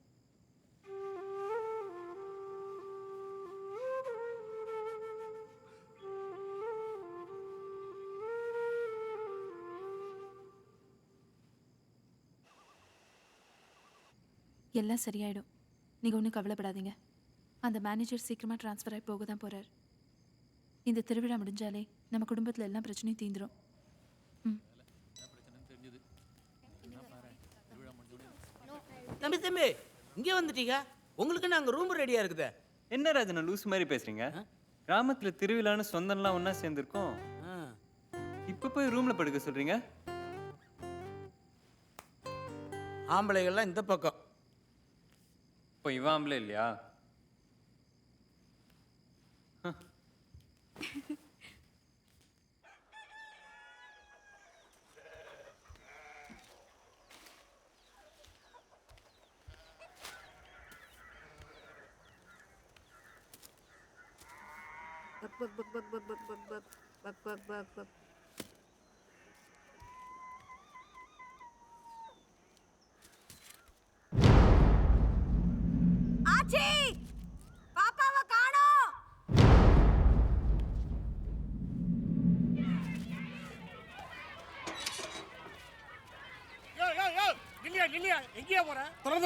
எல்லாம் சரியாயிடும். நீங்கள் ஒன்றும் கவலைப்படாதீங்க. அந்த மேனேஜர் சீக்கிரமாக ட்ரான்ஸ்ஃபர் ஆகி போக தான் போகிறார். இந்த திருவிழா முடிஞ்சாலே நம்ம குடும்பத்தில் எல்லா பிரச்சனையும் தீந்துரும். தம்பி தம்பி இங்கே வந்துட்டீங்க. உங்களுக்கு நாங்கள் ரூம் ரெடியாக இருக்குது. என்ன ராஜனா லூஸ் மாதிரி பேசுறீங்க? கிராமத்தில் திருவிழான்னு சொந்தம்லாம் ஒன்றா சேர்ந்துருக்கோம். இப்போ போய் ரூமில் படுக்க சொல்கிறீங்க? ஆம்பளைகள்லாம் இந்த பக்கம். இப்போ இவன் ஆம்பளை இல்லையா?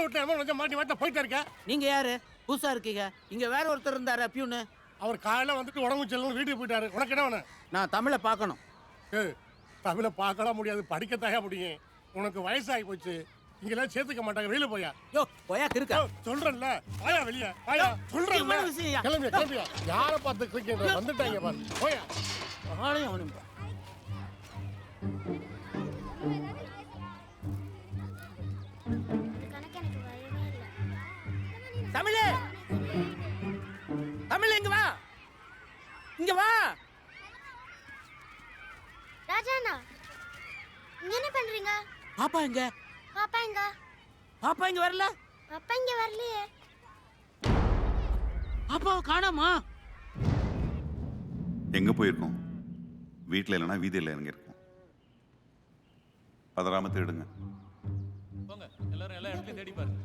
வீட்டுல கொஞ்சம் மாட்டி மாட்டி போயிட்டே இருக்க. நீங்க யாரு? புதுசா இருக்கீங்க. இங்க வேற ஒருத்தர் இருந்தாரு பியூனு. அவர் காலையில வந்துட்டு உடம்பு செல்லணும் வீட்டுக்கு போயிட்டாரு. உனக்கு என்ன வேணும்? நான் தமிழை பார்க்கணும். தமிழை பார்க்கலாம் முடியாது, படிக்கத்தாக முடியும். உனக்கு வயசாகி போச்சு, இங்கெல்லாம் சேர்த்துக்க மாட்டாங்க. வெளியில போயா. யோ போயா இருக்கா சொல்றேன்ல, வாயா வெளியே வாயா. சொல்றேன் கிளம்பியா கிளம்பியா. யாரை பார்த்து கிரிக்கெட் வந்துட்டாங்க பாரு. போயா ஆளையும் அவனும். தமிழே, தமிழ் இங்க வா, இங்க வா. ராஜாண்ணா, இங்க என்ன பண்றீங்க? பாப்பா எங்க? பாப்பா எங்க? பாப்பா இங்க வரல. பாப்பா இங்க வரலையே. பாப்பாவை காணோமா? எங்கே போயிருக்கோம்? வீட்டில் இல்லைன்னா வீதியில் இறங்கியிருக்கோம். பதறாம தேடுங்க. போங்க, எல்லாரும் எல்லா இடத்துலையும் தேடி பாருங்க.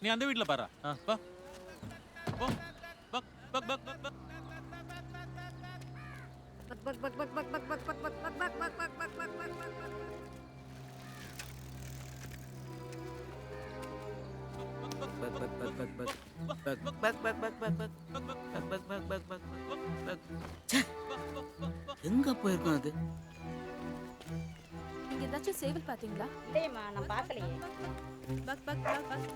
நீ அந்த வீட்டுல பாரு. வா போ. பக் பக் பக் பக் பக் எங்க போயிருக்கோம் அது? நீங்க ஏதாச்சும் சேவல் பாத்தீங்களா? இல்லையம்மா, நான் பார்க்கலையே. பக் பக் பக் பக்.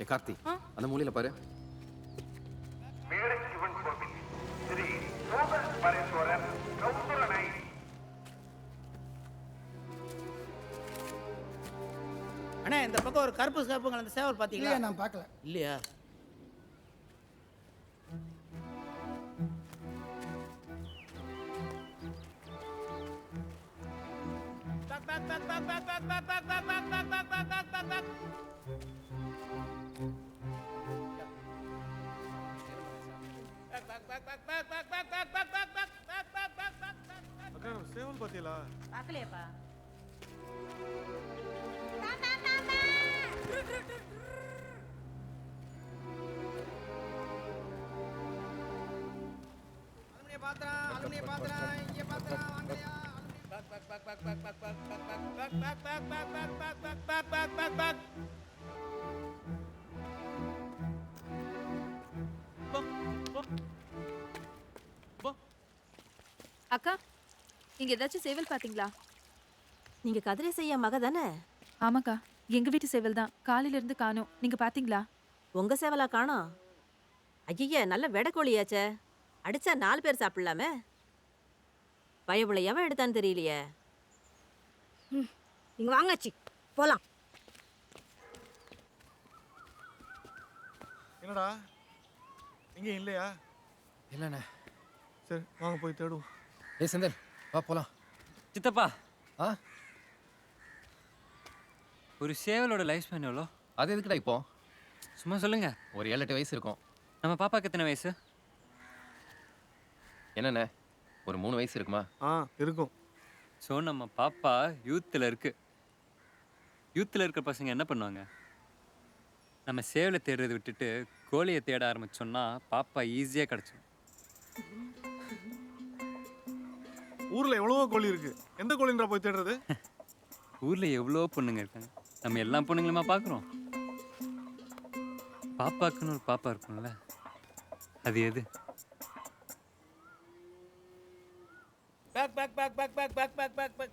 ஏ கார்த்தி, அந்த மூலையில பாரு. அண்ணா, இந்த பக்கம் ஒரு கருப்பு சிவப்பு கலந்த சேவல் பாத்தீங்களா? நான் பார்க்கல. இல்லையா? சேவல் பாத்தீங்களா? பார்க்கலையேப்பா. அலுமினிய பாத்திரம் இங்க பாத்திரம் வாங்கலையா? அக்கா, நீங்க ஏதாச்சும் சேவல் பாத்தீங்களா? நீங்க கதிரேசையா மக தானே? ஆமாக்கா, எங்க வீட்டு சேவல் தான். காலையில இருந்து காணோம். நீங்க பாத்தீங்களா? உங்க சேவலா காணோம்? ஐயா, நல்ல வெடக்கோழியாச்சே. அடிச்சா 4 பேர் சாப்பிடலாமே. பயபுள்ள எவன் எடுத்தான்னு தெரியலையே. நீங்க வாங்கச்சி, போலாம். என்னடா இங்க இல்லையா? இல்லண்ணே. சரி வாங்க போய் தேடுவோம். ஏய் செந்தில், வா போலாம். சித்தப்பா, ஒரு சேவலோட லைஃப் ஸ்பேன் எவ்வளோ? அது எதுக்குடா இப்போ? சும்மா சொல்லுங்க. ஒரு 7-8 வயசு இருக்கும். நம்ம பாப்பாக்கு எத்தனை வயசு? என்னண்ணே, ஒரு 3 வயசு இருக்குமா? இருக்கும். ஸோ நம்ம பாப்பா யூத்தில் இருக்கு. யூத்தில் இருக்கிற பசங்க என்ன பண்ணுவாங்க? நம்ம சேவலை தேடுறதை விட்டுட்டு கோழியை தேட ஆரம்பிச்சோம்னா பாப்பா ஈஸியாக கிடச்சிடும். ஊர்ல எவ்வளவோ கோழி இருக்கு. எந்த கோழின்றா போய் தேடுறது? ஊரில் எவ்வளோ பொண்ணுங்க இருக்காங்க. நம்ம எல்லா பொண்ணுங்களுமா பார்க்குறோம். பாப்பாக்குன்னு ஒரு பாப்பா இருக்கும்ல, அது எது? Back, back, back, back, back, back, back, back, back.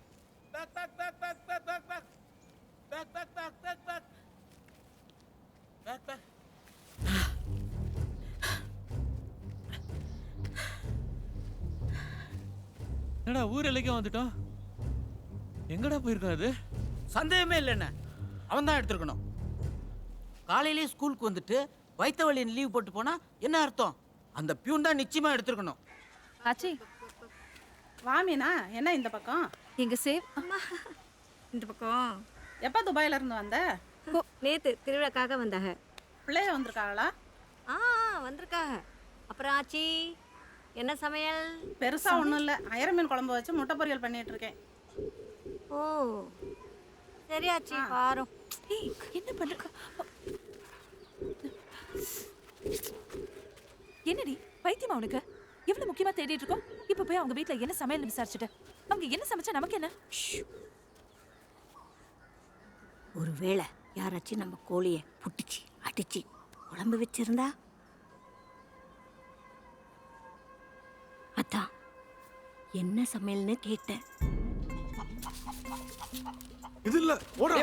Back, back, back, back, back, back, back. Back, back, back, back, back. Back, back. என்னடா ஊர் எல்லைக்கே வந்துட்டோம். எங்கடா போயிருக்கான் அது? சந்தேகமே இல்லைண்ணே, அவன் தான் எடுத்துருக்கணும். காலையிலேயே ஸ்கூலுக்கு வந்துட்டு வயிற்று வலின்னு லீவ் போட்டு போனா என்ன அர்த்தம்? அந்த பியூன் தான் நிச்சயமா எடுத்துருக்கணும். ஆச்சி வாமினா என்ன இந்த பக்கம்? எங்க சேவ் இந்த பக்கம். எப்போ துபாயில இருந்து வந்த? நேத்து திருவிழாக்காக வந்தாங்க. பிள்ளைய வந்திருக்காங்களா? வந்திருக்காங்க. அப்புறம் ஆச்சி என்ன சமையல்? பெருசா ஒன்றும் இல்லை, அயர மீன் குழம்பு வச்சு முட்டை பொரியல் பண்ணிட்டு இருக்கேன். ஓ சரி ஆச்சி பாரும். என்ன பண்ற? என்னடி பைத்தியமா உனக்கு? எவ்வளவு முக்கியமா தேடிட்டு இருக்கோம். இப்ப போய் அவங்க வீட்ல என்ன சமையல் விசாரிச்சுட்டு அவங்க என்ன சமைச்சா நமக்கு என்ன? ஒருவேளை யாராச்சும் நம்ம கோழியை புட்டிச்சு அடிச்சு குழம்பு வச்சிருந்தா? அதான் என்ன சமையல்னு கேட்டேன். இது இல்ல ஓடா.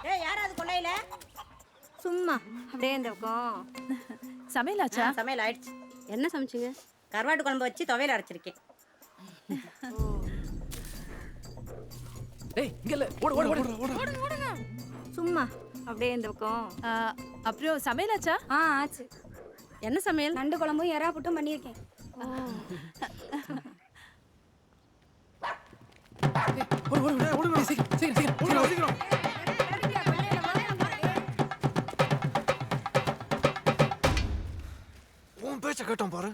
ஏய் யாராவது கொள்ளையில? சும்மா அப்படியே இந்த பக்கம். சமையல் ஆச்சா? சமையல் ஆயிடுச்சு. என்ன சமைச்சிங்க? கருவாட்டு குழம்பு வச்சு துவையல் அரைச்சிருக்கேன். டேய் இங்க இல்ல, ஓடு ஓடு ஓடு ஓடு. சும்மா அப்படியே இந்த பக்கம். அப்புறம் சமையல் ஆச்சா? ஆச்சு. என்ன சமையல்? நண்டு குழம்பும் எறா புட்டும் பண்ணியிருக்கேன். ஓடு ஓடு ஓடு சீக்கிரம் சீக்கிரம். உன் பேச்ச கேட்டோம் பாரு.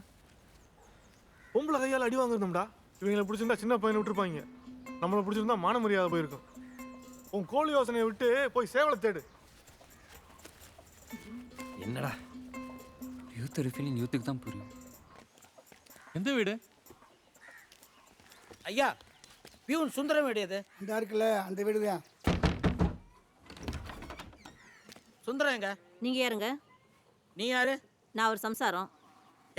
பொம்பளை கையால் அடி வாங்கிருந்தோம்டா. இவங்களை பிடிச்சிருந்தா சின்ன பையனை விட்டுருப்பாங்க. நம்மளை பிடிச்சிருந்தா மான மரியாதை போயிருக்கும். உன் கோழி யோசனையை விட்டு போய் சேவலை தேடு. என்னடா யூத் ஒரு ஃபீலிங் யூத்துக்கு தான் புரியும். எந்த வீடு? ஐயா பியூன் சுந்தரம் வீடு எது? இந்த இருக்குல்ல அந்த வீடு தான். சுந்தரம் எங்க? நீங்க யாருங்க? நீ யாரு? நான் ஒரு சம்சாரம்.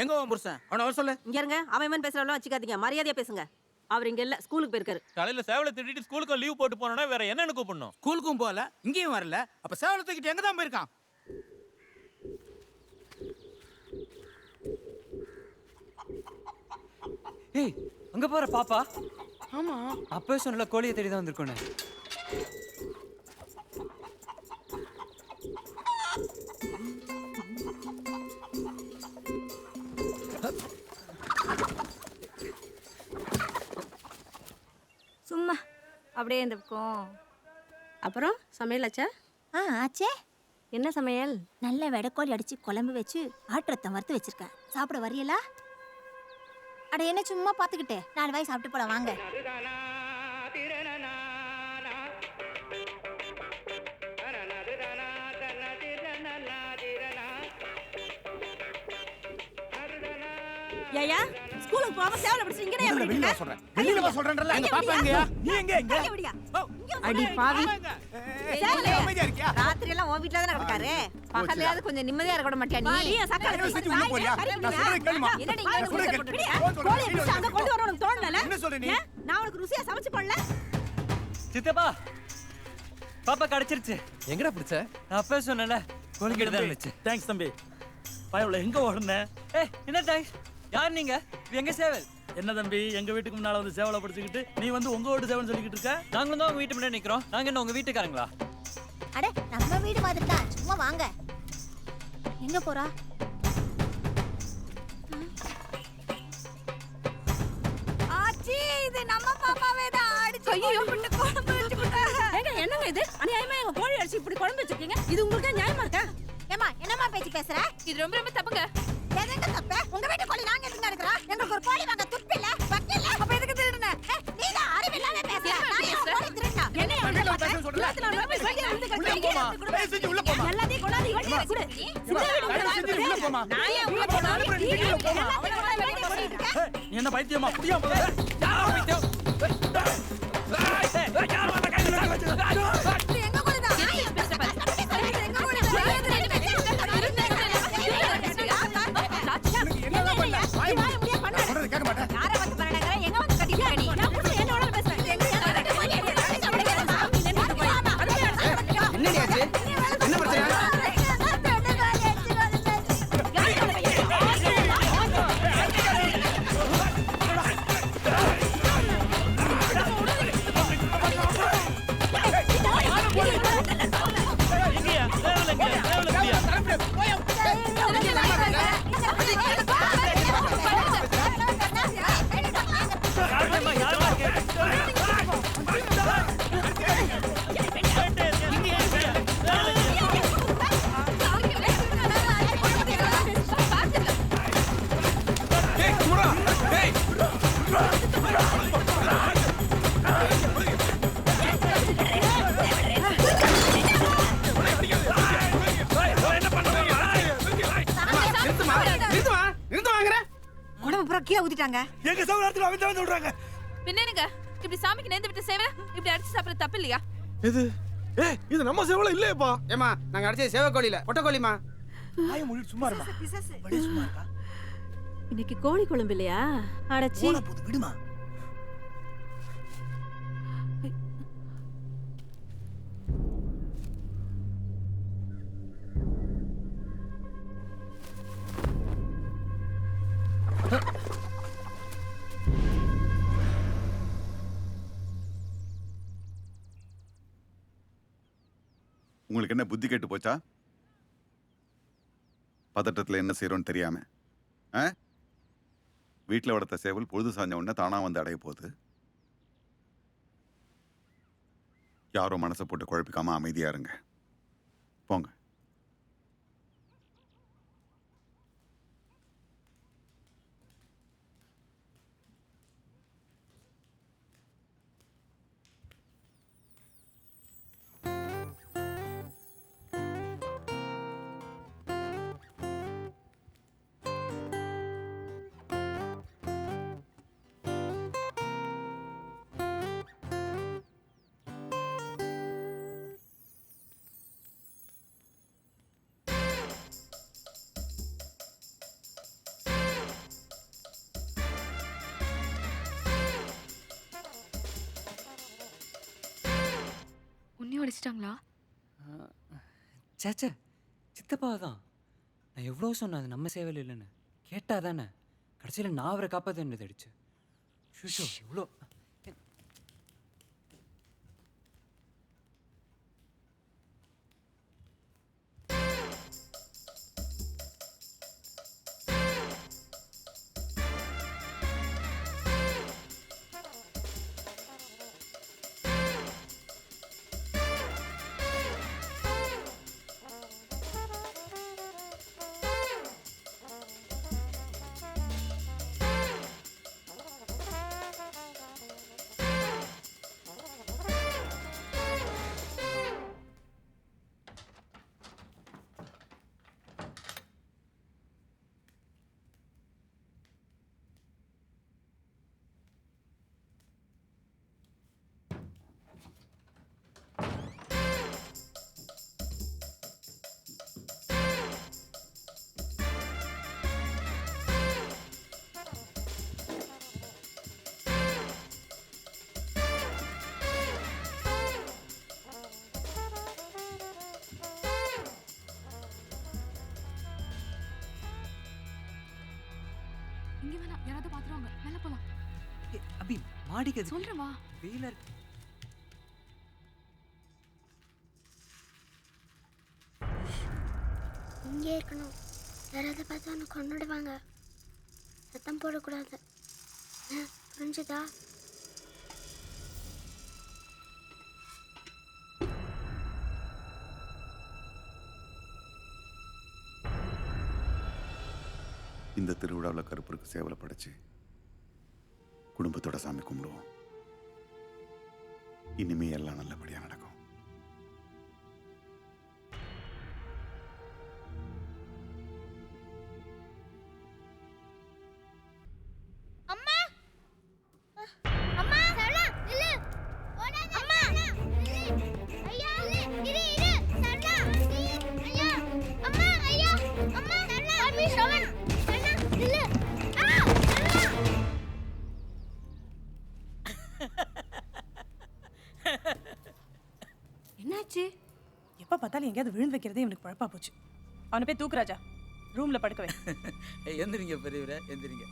எங்க உன் புருஷன்? அவனை வர சொல்லு. இங்க இருங்க. அவன் பேசுறவளோ வச்சுக்காதீங்க. மரியாதையா பேசுங்க. அவர் இங்க இல்ல, ஸ்கூலுக்கு போயிருக்காரு. காலையில சேவலை திட்டிட்டு ஸ்கூலுக்கு லீவ் போட்டு போனோம்னா வேற என்னன்னு கூப்பிடணும்? ஸ்கூலுக்கும் போகல, இங்கேயும் வரல. அப்ப சேவலை தூக்கிட்டு எங்க தான் போயிருக்கான்? ஏய் அங்க பாரு பாப்பா. ஆமா அப்பவே சொன்னல கோழியை தேடி தான் வந்திருக்கோன்னு. சும்மா அப்படியே இந்த பக்கம். அப்புறம் சமையல் ஆச்சா? ஆச்சே. என்ன சமையல்? நல்ல வெடக்கோழி அடிச்சு குழம்பு வச்சு ஆட்டுரத்தம் வறுத்து வச்சிருக்கேன். சாப்பிட வரியலா? அட என்ன சும்மா பார்த்துக்கிட்டு 4 வாய் சாப்பிட்டு போலாம் வாங்க. ஏயா ஸ்கூலுக்கு போகாம சேவலை பிடிச்சு இங்கனே வெளியில சொல்றேன். வெளியில வா சொல்றேன்டல. எங்க பாப்பா எங்கயா? நீ எங்க எங்க? அடி பாவி. சேவலே அமைதியா இருக்கியா? ராத்திரி எல்லாம் உன் வீட்ல தான கிடக்காரு. பகல்லையாவது கொஞ்சம் நிம்மதியா இருக்க விட மாட்டியா நீ? நீ சக்கரை செஞ்சு உள்ள போறியா? நான் சொல்றேன் கேளுமா. என்னடி இங்க வந்து போட்டுறியா? கோழி பிடிச்சு அங்க கொண்டு வர உனக்கு தோணல? என்ன சொல்ற நீ? நான் உனக்கு ருசியா சமைச்சு போடல? சித்தப்பா பாப்பா கிடைச்சிருச்சு. எங்கடா பிடிச்ச? நான் அப்பவே சொன்னல கோழி கிட்ட தான் இருந்துச்சு. தேங்க்ஸ் தம்பி. பயவுல எங்க ஓடுன? ஏய் என்ன தேங்க்ஸ்? யார் நீங்க? எங்க சேவல்? என்ன தம்பி எங்க வீட்டுக்கு முன்னால வந்து சேவலை பிடிச்சிக்கிட்டு நீ வந்து உங்க வீட்டு சேவல் சொல்லிக்கிட்டு இருக்க? நாங்க தான் உங்க வீட்டு முன்னாடி நிக்கிறோம். நாங்க என்ன உங்க வீட்டுக்காரங்களா? அட நம்ம வீடு மாதிரி தான். சும்மா வாங்க. எங்க போறா? ஆச்சி இது நம்ம பாப்பாவே தான் அடிச்சு ஐயோ புட்டு குழம்பு வச்சு விட்டாங்க. ஏங்க என்னங்க இது? அநியாயமா எங்க கோழி அடிச்சு இப்படி குழம்பு வச்சிருக்கீங்க. இது உங்களுக்கு நியாயமா இருக்கா? ஏமா என்னம்மா பேச்சு பேசுற? இது ரொம்ப ரொம்ப தப்புங்க. எதுக்கு தப்பு? உங்க வீட்டு கோழி நாங்க எதுக்கு எடுக்கறோம்? எங்களுக்கு ஒரு கோழி வாங்க துப்பு இல்ல, வக்கு இல்ல. அப்ப எதுக்கு திருடுன? நீ தான் அறிவில்லாம பேசுற. நான் ஏன் கோழி திருடுனா? என்ன வெளியில பேச சொல்றேன். செஞ்சு உள்ள போமா. எல்லாத்தையும் கொண்டாந்து இவங்க குடு. உள்ள போமா. நான் ஏன் உள்ள போறேன்? உள்ள போமா. நீ என்ன பைத்தியமா? புடியா போற? யார் பைத்தியம்? யார் வந்த கையில வச்சு? எங்க கோழி தான்? எங்க கோழி தான்? என்னலாம் பண்ண? வாய் மூடு. சொல்றது கேட்க மாட்டேன். யாரை வந்து பண்ணடங்கற எங்க வந்து கட்டிக்க நீ? நான் புடி என்னோட பேசுறேன். என்னடி ஆச்சு? என்ன பிரச்சனை? யாரோ கீழே ஊத்திட்டாங்க. எங்க சவுல இடத்துல அவன் தான் சொல்றாங்க. பின்னேனுங்க இப்படி சாமிக்கு நேர்ந்து விட்டு சேவை இப்படி அடிச்சு சாப்பிட தப்பு இல்லையா? இது இது நம்ம சேவல இல்லையேப்பா. ஏமா நாங்க அடிச்சது சேவை கோழில பொட்டை கோழிமா. ஆய மொழி சும்மா இருமா. படி சும்மா இருக்கா. இன்னைக்கு கோழி குழம்பு இல்லையா? அடச்சி போன போது விடுமா. உங்களுக்கு என்ன புத்தி கெட்டு போச்சா? பதட்டத்தில் என்ன செய்யறோன்னு தெரியாம வீட்டில் வளர்த்த சேவல் பொழுது சாஞ்ச உடனே தானா வந்து அடைய போகுது. யாரும் மனசை போட்டு குழப்பிக்காம அமைதியா இருங்க. போங்க. உன்னையும் அடிச்சிட்டாங்களா? சேச்சே சித்தப்பா தான். நான் எவ்வளோ சொன்னேன் அது நம்ம சேவல் இல்லைன்னு. கேட்டா தானே கடைசியில் நான் அவரை காப்பாற்ற வேண்டியது அடிச்சு. ஷூஷோ இவ்வளோ இங்க வேணாம், யாராவது பாத்துருவாங்க. மேல போலாம். அபி மாடிக்கு அது சொல்றேன் வா. வெயிலா இருக்கு. இங்கே இருக்கணும். யாராவது பார்த்தா உன்னை கொன்னுடுவாங்க. சத்தம் போடக்கூடாது. புரிஞ்சுதா? இந்த திருவிழாவில் கருப்பருக்கு சேவலை படைச்சு குடும்பத்தோட சாமி கும்பிடுவோம். இனிமே எல்லாம் நல்லபடியா நடக்கும். என்னாச்சு? எப்போ பார்த்தாலும் எங்கேயாவது விழுந்து வைக்கிறதே இவனுக்கு பழப்பா போச்சு. அவனை போய் தூக்குராஜா, ரூம்ல படுக்கவே. எந்திரிங்க பெரியவரே, எந்திரிங்க.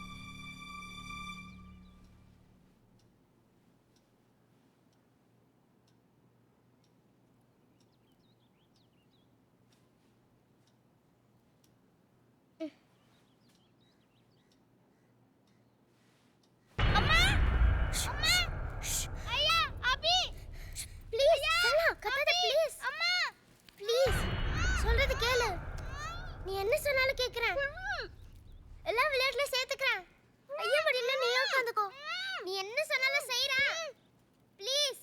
நீ என்ன சொன்னாலும் கேக்குறேன். எல்லாம் விளையாட்டுல சேர்த்துக்கிறேன். ஐயா முடியல, நீ உட்காந்துக்கோ. நீ என்ன சொன்னாலும் செய்றேன். ப்ளீஸ்.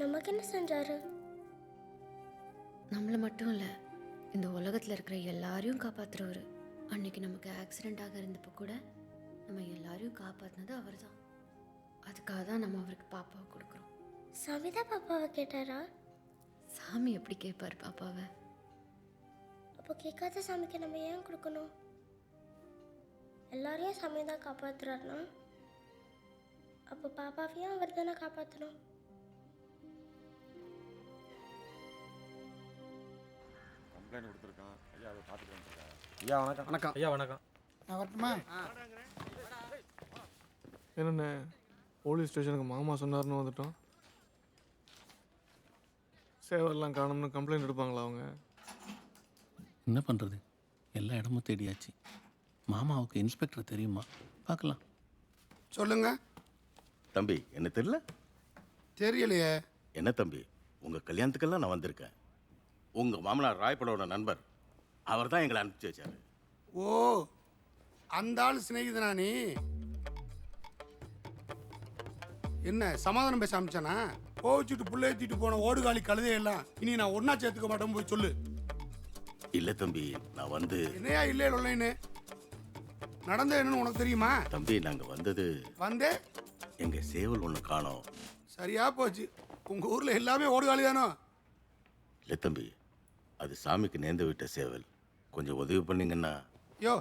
நமக்கு என்ன செஞ்சாரு? நம்மளை மட்டும் இல்லை, இந்த உலகத்தில் இருக்கிற எல்லாரையும் காப்பாற்றுறவர். அன்னைக்கு நமக்கு ஆக்சிடெண்ட் ஆக இருந்தப்போ கூட நம்ம எல்லாரையும் காப்பாற்றினது அவர் தான். அதுக்காக தான் நம்ம அவருக்கு பாப்பாவை கொடுக்குறோம். சாமிதா பாப்பாவை கேட்டாரா? சாமி எப்படி கேட்பார் பாப்பாவை? அப்போ கேட்காத சாமிக்கு நம்ம ஏன் கொடுக்கணும்? எல்லாரையும் சாமி தான் காப்பாற்றுறாருனா அப்போ பாப்பாவையும் அவர் தானே காப்பாற்றணும். கம்ப்ளைண்ட் கொடுத்துருக்கான். ஐயா அதை பார்த்துட்டு வந்துருக்காங்க. ஐயா வணக்கம். வணக்கம். ஐயா வணக்கம். நான் வரட்டுமா? என்னண்ணே, போலீஸ் ஸ்டேஷனுக்கு மாமா சொன்னார்னு வந்துட்டோம். சேவெல்லாம் காணும்னு கம்ப்ளைண்ட் எடுப்பாங்களா அவங்க? என்ன பண்ணுறது, எல்லா இடமும் தேடியாச்சு. மாமாவுக்கு இன்ஸ்பெக்டர் தெரியுமா? பார்க்கலாம். சொல்லுங்க தம்பி. என்ன தெரியல? தெரியலையே. என்ன தம்பி, உங்கள் கல்யாணத்துக்கெல்லாம் நான் வந்திருக்கேன். உங்கள் மாமனார் ராயப்படோட நண்பர் அவர் தான் எங்களை அனுப்பிச்சி வச்சார். ஓ, அந்த ஆள் சிநேகிதனா நீ? என்ன சமாதானம் பேச ஆரம்பிச்சானா? கோவிச்சுட்டு புள்ள ஏற்றிட்டு போன ஓடுகாலி கழுதையெல்லாம் இனி நான் ஒன்றா சேர்த்துக்க மாட்டேன், போய் சொல்லு. இல்லை தம்பி, நான் வந்து என்னையா இல்லை இல்லைன்னு நடந்த என்னன்னு உனக்கு தெரியுமா? தம்பி, நாங்கள் வந்தது வந்தே எங்கள் சேவல் ஒன்று காணோம். சரியா போச்சு. உங்கள் ஊரில் எல்லாமே ஓடுகாலி தானோ? இல்லை தம்பி, அது சாமிக்கு நேர்ந்து விட்ட சேவல். கொஞ்சம் உதவி பண்ணீங்கன்னா. யோ,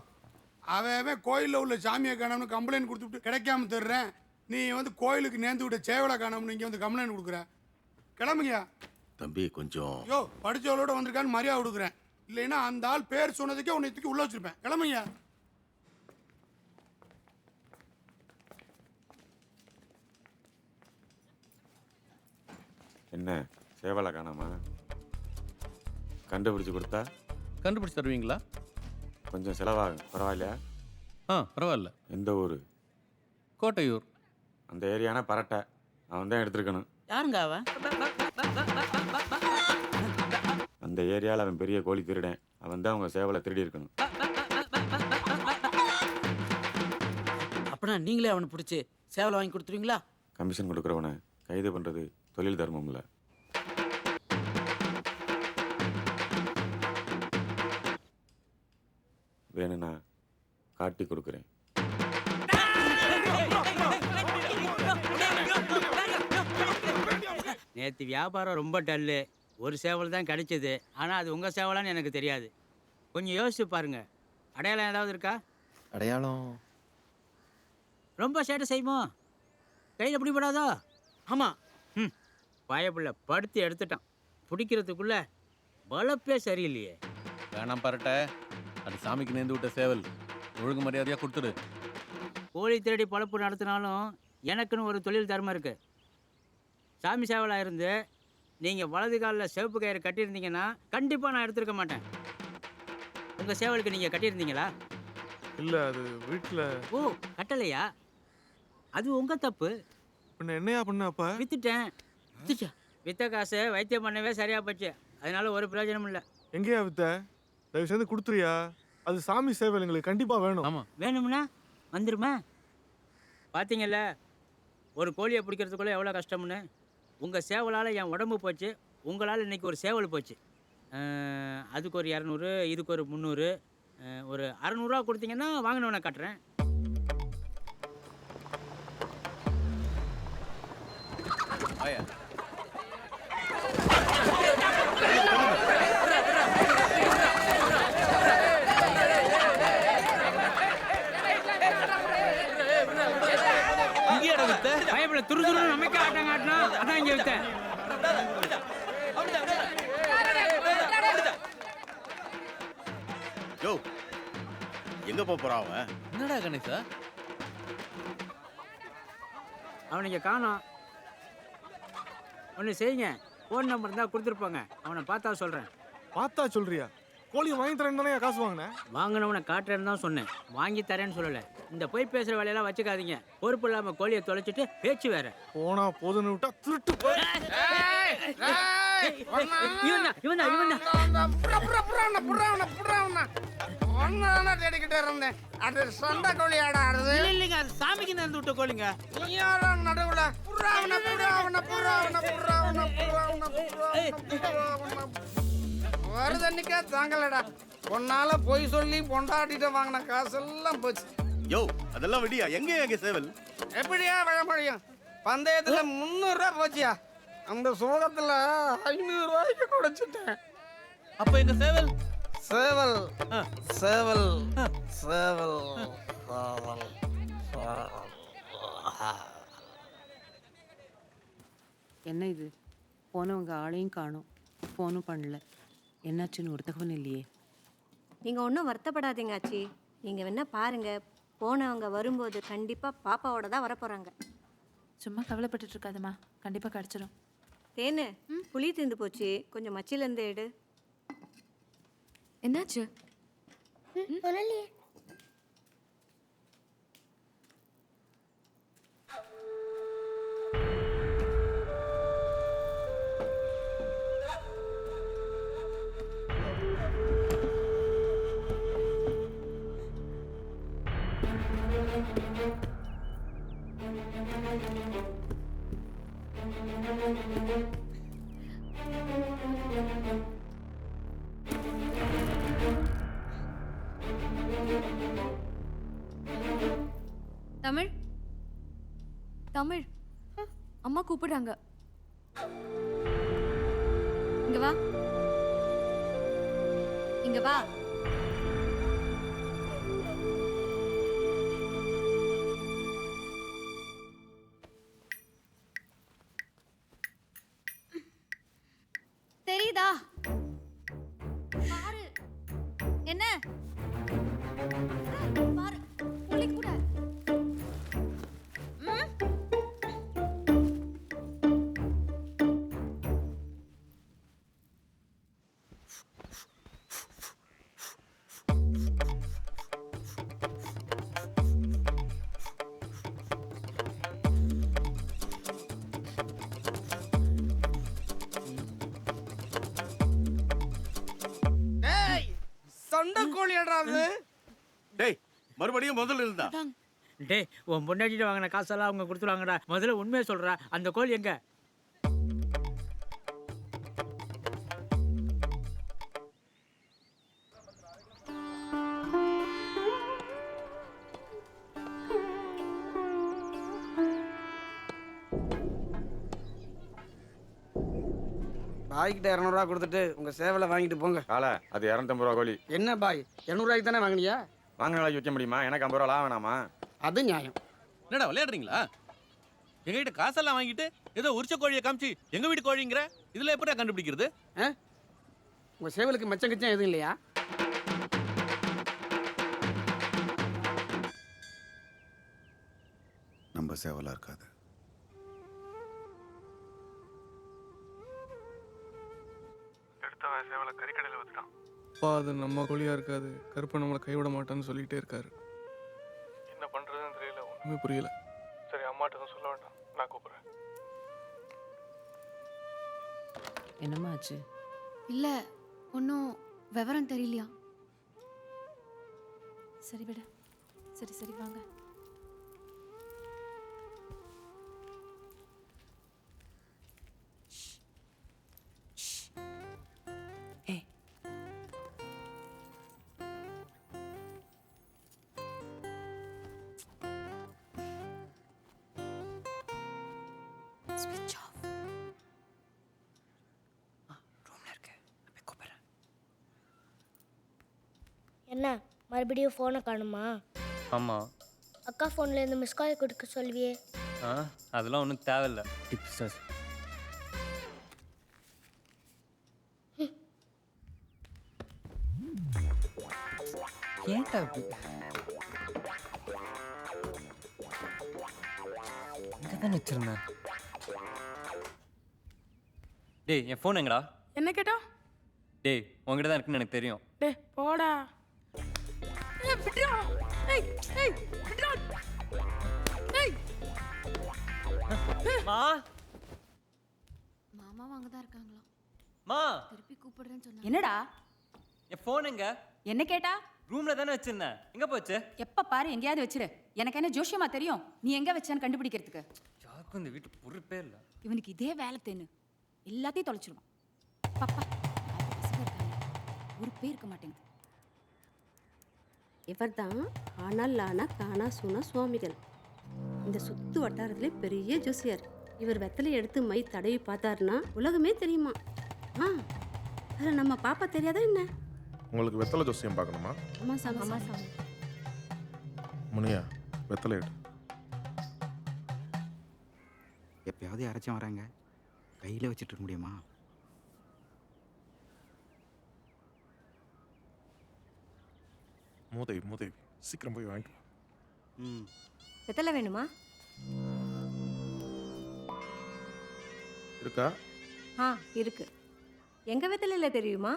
அவன் கோயிலில் உள்ள சாமியை காணோம்னு கம்ப்ளைண்ட் கொடுத்துட்டு கிடைக்காம தர்றேன். நீ வந்து கோயிலுக்கு நேர்ந்து விட்ட சேவலை காணோம்னு இங்கே வந்து கம்ப்ளைண்ட் கொடுக்குற. கிளம்புங்கயா தம்பி. கொஞ்சம் யோ, படித்தவளோட வந்திருக்கான்னு மரியாதை கொடுக்குறேன். இல்லைன்னா அந்த ஆள் பேர் சொன்னதுக்கே உன்னை தூக்கி உள்ள வச்சிருப்பேன். கிளம்புங்கயா. என்ன சேவலை காணாமா? கண்டுபிடிச்சு கொடுத்தா கண்டுபிடிச்சி தருவீங்களா? கொஞ்சம் செலவாகும். பரவாயில்லையா? பரவாயில்ல. எந்த ஊர்? கோட்டையூர். அந்த ஏரியானா பரட்டை. அவன் தான் எடுத்துருக்கணும். யாருங்க அவன்? அந்த ஏரியாவில் அவன் பெரிய கோழி திருடன். அவன் தான் அவங்க சேவலை திருடி இருக்கணும். அப்படின்னா நீங்களே அவனை பிடிச்சி சேவலை வாங்கி கொடுத்துருவீங்களா? கமிஷன் கொடுக்குறவனை கைது பண்ணுறது தொழில் தர்மம் இல்லை. வேணும்னா காட்டி கொடுக்குறேன். நேற்று வியாபாரம் ரொம்ப டல்லு. ஒரு சேவல் தான் கிடைச்சது. ஆனால் அது உங்கள் சேவலான்னு எனக்கு தெரியாது. கொஞ்சம் யோசிச்சு பாருங்க. அடையாளம் ஏதாவது இருக்கா? அடையாளம் ரொம்ப சேட்டை செய்யுமோ? கையில் பிடிபடாதோ? ஆமாம். பயப்புள்ள படுத்து எடுத்துட்டான். பிடிக்கிறதுக்குள்ள வளப்பே சரியில்லையே. வேணாம் பரட்டை, அது சாமிக்கு நேர்ந்து விட்ட சேவல். ஒழுங்கு மரியாதையாக கொடுத்துரு. கோழி திருடி பழப்பு நடத்தினாலும் எனக்குன்னு ஒரு தொழில் தர்மம் இருக்கு. சாமி சேவலாக இருந்து நீங்கள் வலது காலில் சிவப்பு கயிறு கட்டியிருந்தீங்கன்னா கண்டிப்பாக நான் எடுத்துருக்க மாட்டேன். உங்கள் சேவலுக்கு நீங்கள் கட்டியிருந்தீங்களா? இல்லை, அது வீட்டில். ஓ, கட்டலையா? அது உங்கள் தப்பு. பின்ன என்னையா பண்ண? அப்போ வித்துட்டேன். வித்த காசு வைத்தியம் பண்ணவே சரியாக போச்சு. அதனால ஒரு பிரயோஜனம் இல்லை. எங்கேயா வித்த? தயவு செய்து கொடுத்துறியா? அது சாமி சேவல் எங்களுக்கு கண்டிப்பாக வேணும். ஆமாம், வேணும்னா வந்துருமா? பார்த்தீங்கல்ல, ஒரு கோழியை பிடிக்கிறதுக்குள்ளே எவ்வளோ கஷ்டம்னு. உங்கள் சேவலால் என் உடம்பு போச்சு. உங்களால் இன்றைக்கி ஒரு சேவல் போச்சு. அதுக்கு ஒரு 200, இதுக்கு ஒரு 300, ஒரு 600 கொடுத்தீங்கன்னா வாங்கினவனை கட்டுறேன். பயப்பட துரு துரு நமக்கு ஆட்டம் காட்டினா அதான் இங்கே வித்தேன். யோ, எங்க போறான் அவன்? என்னடா கணேசா, அவனுக்கு காணோம். ஒன்று செய்யுங்க, ஃபோன் நம்பர் தான் கொடுத்துருப்பாங்க. அவனை பார்த்தா சொல்கிறேன். பார்த்தா சொல்றியா? கோழி வாங்கி தரேன்னு தானே காசு வாங்கினேன். வாங்கினவனை காட்டுறேன்னு தான் சொன்னேன், வாங்கி தரேன்னு சொல்லலை. இந்த போய் பேசுகிற வேலையெல்லாம் வச்சுக்காதீங்க. பொறுப்பு இல்லாமல் கோழியை தொலைச்சிட்டு பேச்சு வேற. போனா போதுன்னு விட்டா திருட்டு போய் தேடிக்கிட்டே இருந்தேன். அது சொந்த கோழி ஆடாது இல்லைங்க, அது சாமிக்கு நேர்ந்து விட்ட கோழிங்க. யாரும் நடுவுல வருதன்னிக்கா தாங்கலடா. பொன்னால பொய் சொல்லி பொண்டாட்டிட்ட வாங்கின காசெல்லாம் போச்சு. யோ அதெல்லாம் விடியா, எங்க சேவல் எப்படியா விழ முடியும்? பந்தயத்துல 300 ரூபா போச்சியா. அந்த சோகத்துல 500 ரூபாய்க்கு குடைச்சிட்டேன். அப்ப எங்க சேவல் சேவல் சேவல் சேவல் என்ன இது போனவங்க ஆளையும் காணோம், ஃபோனும் பண்ணல. என்னாச்சுன்னு ஒரு தகவல் இல்லையே. நீங்கள் ஒன்றும் வருத்தப்படாதீங்க ஆச்சி. நீங்கள் வேணா பாருங்க, போனவங்க வரும்போது கண்டிப்பாக பாப்பாவோட தான் வரப்போகிறாங்க. சும்மா கவலைப்பட்டுட்டு இருக்காதம்மா, கண்டிப்பாக கிடச்சிரும். தேனு புளி தீர்ந்து போச்சு, கொஞ்சம் மச்சிலேருந்து எடு. என்னாச்சு? தமிழ் தமிழ் அம்மா கூப்பிடுறாங்க. இங்க வா, இங்க வா. தெரியுதா? பாரு என்ன பாரு, புள்ளி கூட. சொந்த கோழி ஆடாது. டேய் மறுபடியும் முதல்ல இருந்தா. டேய் உன் பொண்டாட்டிட்டு வாங்கின காசெல்லாம் அவங்க கொடுத்துருவாங்கடா. முதல்ல உண்மையை சொல்கிறா, அந்த கோழி எங்க? பாய்கிட்ட 200 ரூபா கொடுத்துட்டு உங்க சேவலை வாங்கிட்டு போங்க. காலை அது 250 ரூபா கோழி. என்ன பாய் 200 ரூபாய்க்கு தானே வாங்கினியா? வாங்கின விலைக்கு விற்க முடியுமா? எனக்கு 50 ரூபா லாபம் வேணாமா? அது நியாயம். என்னடா விளையாடுறீங்களா? எங்ககிட்ட காசெல்லாம் வாங்கிட்டு ஏதோ உரிச்ச கோழியை காமிச்சு எங்க வீட்டு கோழிங்கிற, இதுல எப்படியா கண்டுபிடிக்கிறது? உங்க சேவலுக்கு மச்சம் கிச்சம் எதுவும் இல்லையா? நம்ம சேவலா இருக்காது. எடுத்தவன் சேவலை கறிக்கடையில் வச்சுட்டான். அப்பா அது நம்ம கோழியா இருக்காது, கருப்பை நம்மளை கைவிட மாட்டான்னு சொல்லிக்கிட்டே இருக்காரு. என்ன பண்றதுன்னு தெரியல, ஒண்ணுமே புரியல. சரி அம்மாட்ட தான் சொல்ல வேண்டாம், நான் கூப்பிடுறேன். என்னம்மா ஆச்சு? இல்லை ஒன்றும் விவரம் தெரியலையா. சரி விட, சரி சரி வாங்க. ஸ்விட்ச் ஆஃப். என்ன மறுபடியும் ஃபோனை காணுமா? ஆமாம். அக்கா ஃபோன்லேருந்து மிஸ் கால் கொடுக்க சொல்வியே. அதெல்லாம் ஒன்றும் தேவையில்லை. Tips sir. ஏன்டா இங்கே தான் வச்சிருந்தேன். டேய் என் ஃபோன் எங்கடா? என்ன கேட்டா? டேய் உங்ககிட்ட தான் இருக்குன்னு எனக்கு தெரியும். டே போடா. விட்றா. ஏய் ஏய் விட்றா. ஏய் மா மாமாவும் அங்கே தான் இருக்காங்களா? மா திருப்பி கூப்பிடுறேன்னு சொன்னாங்க. என்னடா என் ஃபோன் எங்க? என்ன கேட்டா? ரூம்ல தானே வச்சிருந்தேன். எங்க போச்சு? எப்ப பாரு எங்கேயாவது வச்சிரு. எனக்கு என்ன ஜோஷியமா தெரியும் நீ எங்க வச்சான்னு கண்டுபிடிக்கிறதுக்கு. யாருக்கும் இந்த வீட்டு பொறுப்பே இல்ல. இவனுக்கு இதே வேலை தேனு. எல்லாத்தையும் தொலைச்சிருவான். பாப்பா பசங்க இருக்காங்க. ஒரு பேர் இருக்க மாட்டேங்குது. இவர் தான் ஆனா காணா சூனா சுவாமிகள். இந்த சுத்து வட்டாரத்திலே பெரிய ஜோசியார். இவர் வெத்தலை எடுத்து மை தடவி பார்த்தாருன்னா உலகமே தெரியுமா? அதில் நம்ம பாப்பா தெரியாதா என்ன? உங்களுக்கு வெத்தலை ஜோசியம் பார்க்கணுமா? ஆமா சாமி. முனியா வெத்தலை எடு. எப்பயாவது யாராச்சும் வராங்க, கையில் வச்சுட்டு இருக்க முடியுமா? மூதேவி சீக்கிரம் போய் வாங்கிட்டு வா. வெத்தலை வேணுமா? இருக்கா? இருக்கு. எங்க வெத்தலையில தெரியுமா?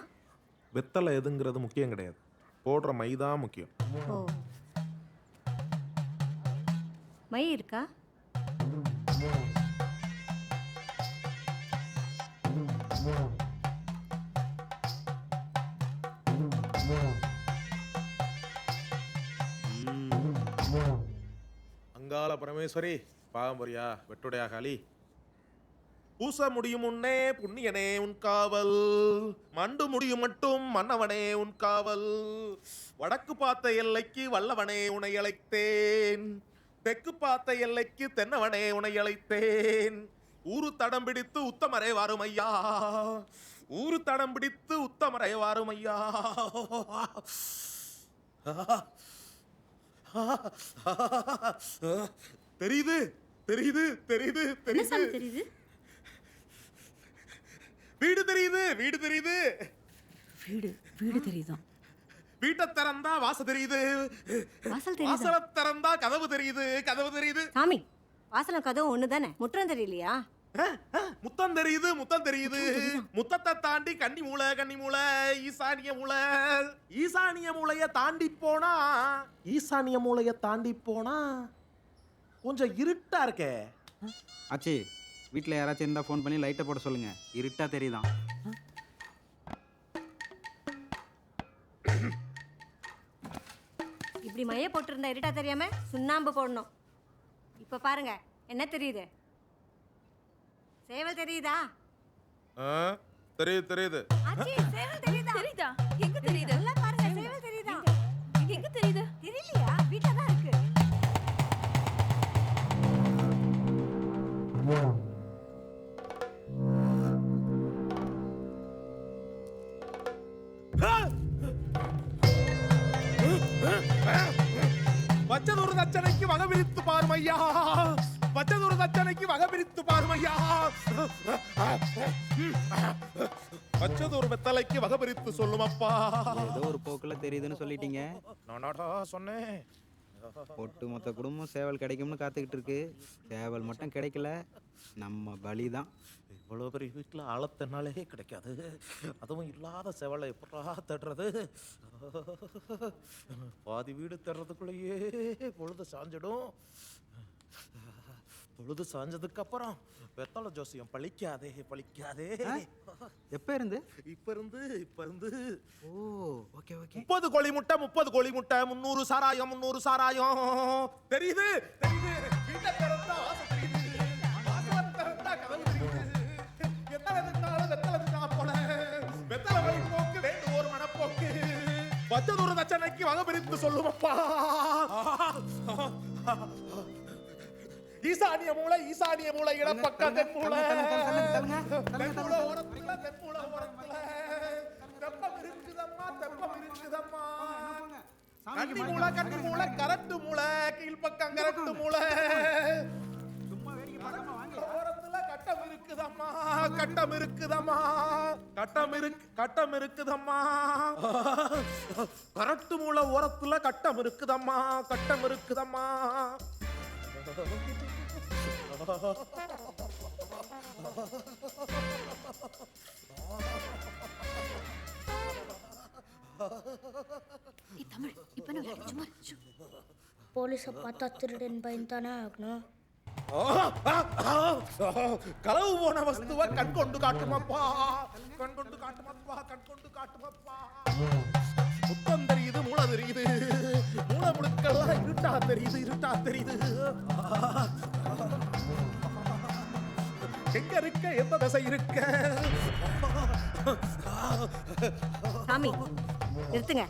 வெத்தலை எதுங்கிறது முக்கியம் கிடையாது, போடுற மை தான் முக்கியம். ஓ, மை இருக்கா? அங்காள பரமேஸ்வரி பாவம்பரியா வெட்டுடையா காளி. பூச முடியும் முன்னே புண்ணியனே உன் காவல், மண்டு முடியும் மட்டும் மன்னவனே உன் காவல். வடக்கு பார்த்த எல்லைக்கு வல்லவனே உனை அழைத்தேன், தெற்கு பார்த்த எல்லைக்கு தென்னவனே உனை அழைத்தேன். ஊரு தடம் பிடித்து உத்தமரே வாருமையா, ஊரு தடம் பிடித்து உத்தமரே வாருமையா. தெரியுது தெரியுது தெரியுது தெரியுது. வீடு தெரியுது வீடு தெரியுது. வீடு தெரியுதா? வீட்டை திறந்தா வாசல் தெரியுது, வாசல திறந்தா கதவு தெரியுது, கதவு தெரியுது. சாமி, வாசலும் கதவு ஒண்ணு தானே, முற்றம் தெரியலையா? முத்தம் தெரியுது முத்தம் தெரியுது. முத்தத்தை தாண்டி கன்னி மூளை ஈசானிய மூளை. ஈசானிய மூளைய தாண்டி போனா, ஈசானிய மூளைய தாண்டி போனா கொஞ்சம் இருட்டா இருக்கே. ஆச்சி, வீட்டில் யாராச்சும் இருந்தால் ஃபோன் பண்ணி லைட்டை போட சொல்லுங்க, இருட்டா தெரியுதான். இப்படி மைய போட்டிருந்தா இருட்டா தெரியாம சுண்ணாம்பு போடணும். இப்ப பாருங்க என்ன தெரியுது? சேவல் தெரியுதா? தெரியுது தெரியுது. சேவல் தெரியுதா? தெரியுதா? எங்க தெரியுது? நல்லா பாருங்க, சேவல் தெரியுதா? எங்க தெரியுது? தெரியலையா? வீட்ல தான் இருக்கு. பச்சதொரு தச்சனைக்கு வகை பிரித்து பாருமையா, பச்சதொரு தச்சனைக்கு வகை பிரித்து பாருமையா. பச்சதொரு வெத்தலைக்கு வகை பிரித்து சொல்லுமப்பா. ஏதோ ஒரு போக்கில் தெரியுதுன்னு சொல்லிட்டீங்க. நானாடா சொன்னேன். ஒட்டு மொத்த குடும்பம் சேவல் கிடைக்கும்னு காத்துக்கிட்டு இருக்கு. சேவல் மட்டும் கிடைக்கல, நம்ம பலி தான். இவ்வளோ பெரிய வீட்டில் ஆழத்தினாலே கிடைக்காது, அதுவும் இல்லாத செவலை எப்படா தட்டுறது? பாதி வீடு தர்றதுக்குள்ளேயே பொழுது சாஞ்சிடும். பொழுது சாஞ்சதுக்கு அப்புறம் வெத்தலை ஜோசியம் பழிக்காதே பழிக்காதே. எப்ப இருந்து? இப்ப இருந்து. ஓ, ஓகே ஓகே. 30 கோழி முட்டை 300 சாராயம் 300 சாராயம். தெரியுது தெரியுது. வீட்டை திறந்தா வாசல் தெரியுது, வாசலை திறந்தா கதவு தெரியுது. எத்தனை தின்னாலும் வெத்தலை தின்னா போல, வெத்தலை வழி போக்கு வேண்டும் ஒரு மனப்போக்கு. பச்சதொரு தச்சனைக்கு வகை பிரித்து சொல்லுமப்பா. ஈசானிய மூளை இடப்பக்கம் தென்மூளை. தென்மூளை ஓரத்துல தெப்பம் இருக்குதம்மா, தெப்பம் இருக்குதம்மா. கன்னி மூளை கரட்டு மூளை, கீழ்பக்கம் கரட்டு மூளை. ஓரத்துல கட்டம் இருக்குதம்மா, கட்டம் இருக்குதம்மா, கட்டம் இருக்குதம்மா. கரட்டு மூளை ஓரத்துல கட்டம் இருக்குதம்மா, கட்டம் இருக்குதம்மா. ஏய் தமிழ் இப்போ நான் விளையாடு, சும்மா இரு. ஷூ. போலீஸை பார்த்தா திருடன் பயந்தானே ஆகணும். களவு போன வஸ்துவ கண் கொண்டு காட்டுமப்பா, கண் கொண்டு காட்டுமப்பா, கண் கொண்டு காட்டுமப்பா. முத்தம் தெரியுது, மூளை தெரியுது, மூளை முழுக்கெல்லாம் இருட்டா தெரியுது, இருட்டா தெரியுது. எங்க இருக்க, எந்த திசை இருக்க? சாமி நிறுத்துங்க.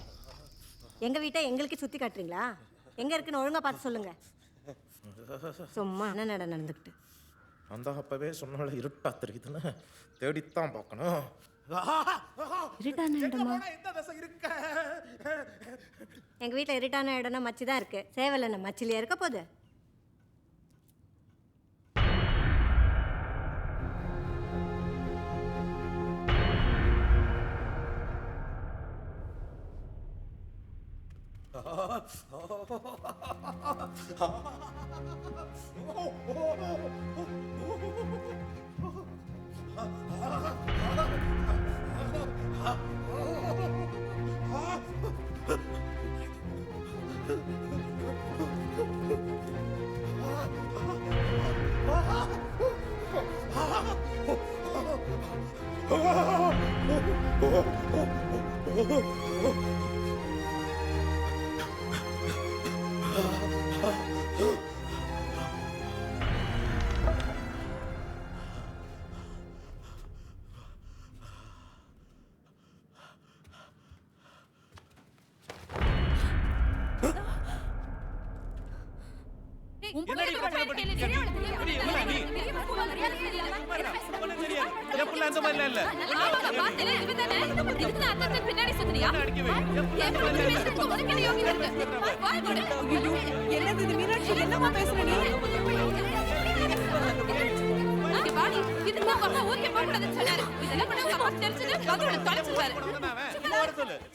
எங்க வீட்டை எங்களுக்கு சுத்தி காட்டுறீங்களா? எங்க இருக்குன்னு ஒழுங்கா பார்த்து சொல்லுங்க. சும்மா என்ன நடந்துக்கிட்டு. அந்த அப்பவே சொன்னால இருட்டா தெரியுதுன்னு தேடித்தான் பார்க்கணும். இருட்டான இடமா? எந்த திசை இருக்க? எங்க வீட்டில் இருட்டான இடம்னா மச்சி தான் இருக்கு. சேவல் என்ன மச்சிலியா இருக்க போகுது?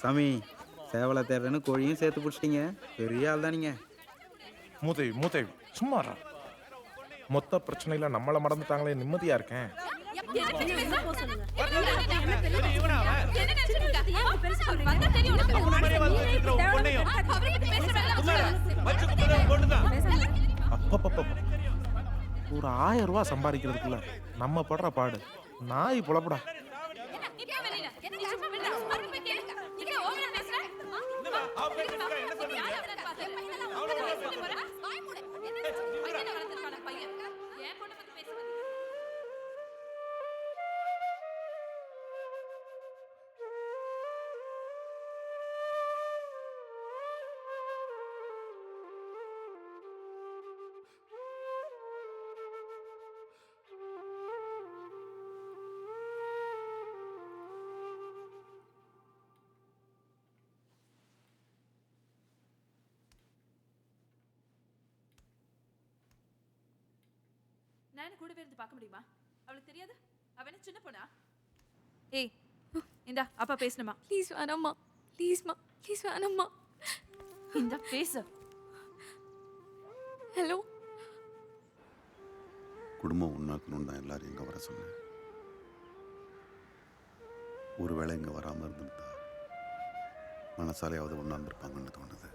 சாமி சேவலை தேடுறேன்னு கோழியும் சேர்த்து பிடிச்சிட்டீங்க. பெரிய ஆள் தான் நீங்க. மூதேவி மூதேவி சும்மா மொத்த பிரச்சனையில நம்மள மறந்துட்டாங்களே, நிம்மதியா இருக்கேன். ஒரு 1000 ரூபாய் சம்பாதிக்கிறதுக்குள்ள நம்ம படுற பாடு நாய் புலப்படா. நான் கூடவே இருந்து பார்க்க முடியுமா? அவளுக்கு தெரியாது? அவ என்ன சின்ன பொண்ணா? ஏய் இந்தா அப்பா பேசணுமா? ப்ளீஸ் வேணாம்மா, ப்ளீஸ்மா, ப்ளீஸ் வேணாம்மா. இந்தா பேசு. ஹலோ. குடும்பம் ஒன்றாக்கணும்னு தான் எல்லாரும் இங்கே வர சொன்னேன். ஒருவேளை இங்கே வராமல் இருந்திருந்தா மனசாலையாவது ஒன்றா இருந்திருப்பாங்கன்னு தோணுது.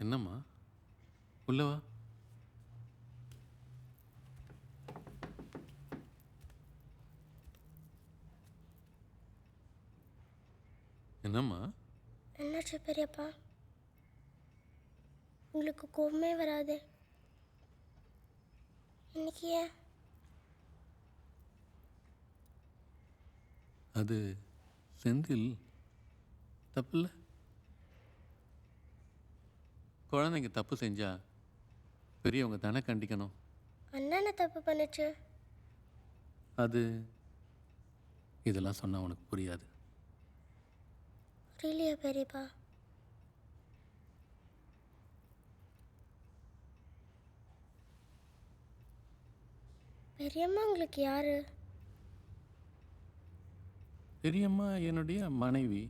என்னம்மா உள்ளவா? என்னம்மா? என்னாச்சு பெரியப்பா? உங்களுக்கு கோவமே வராது இன்னைக்கு ஏன்? அது செந்தில் தப்பில்ல. குழந்தைங்க தப்பு செஞ்சா பெரியவங்க தானே கண்டிக்கணும். அண்ணா தப்பு பண்ணுச்சு. அது இதெல்லாம் சொன்னா உனக்கு புரியாது. புரியலையா பெரியப்பா? பெரியம்மா உங்களுக்கு யாரு? பெரியம்மா என்னுடைய மனைவி,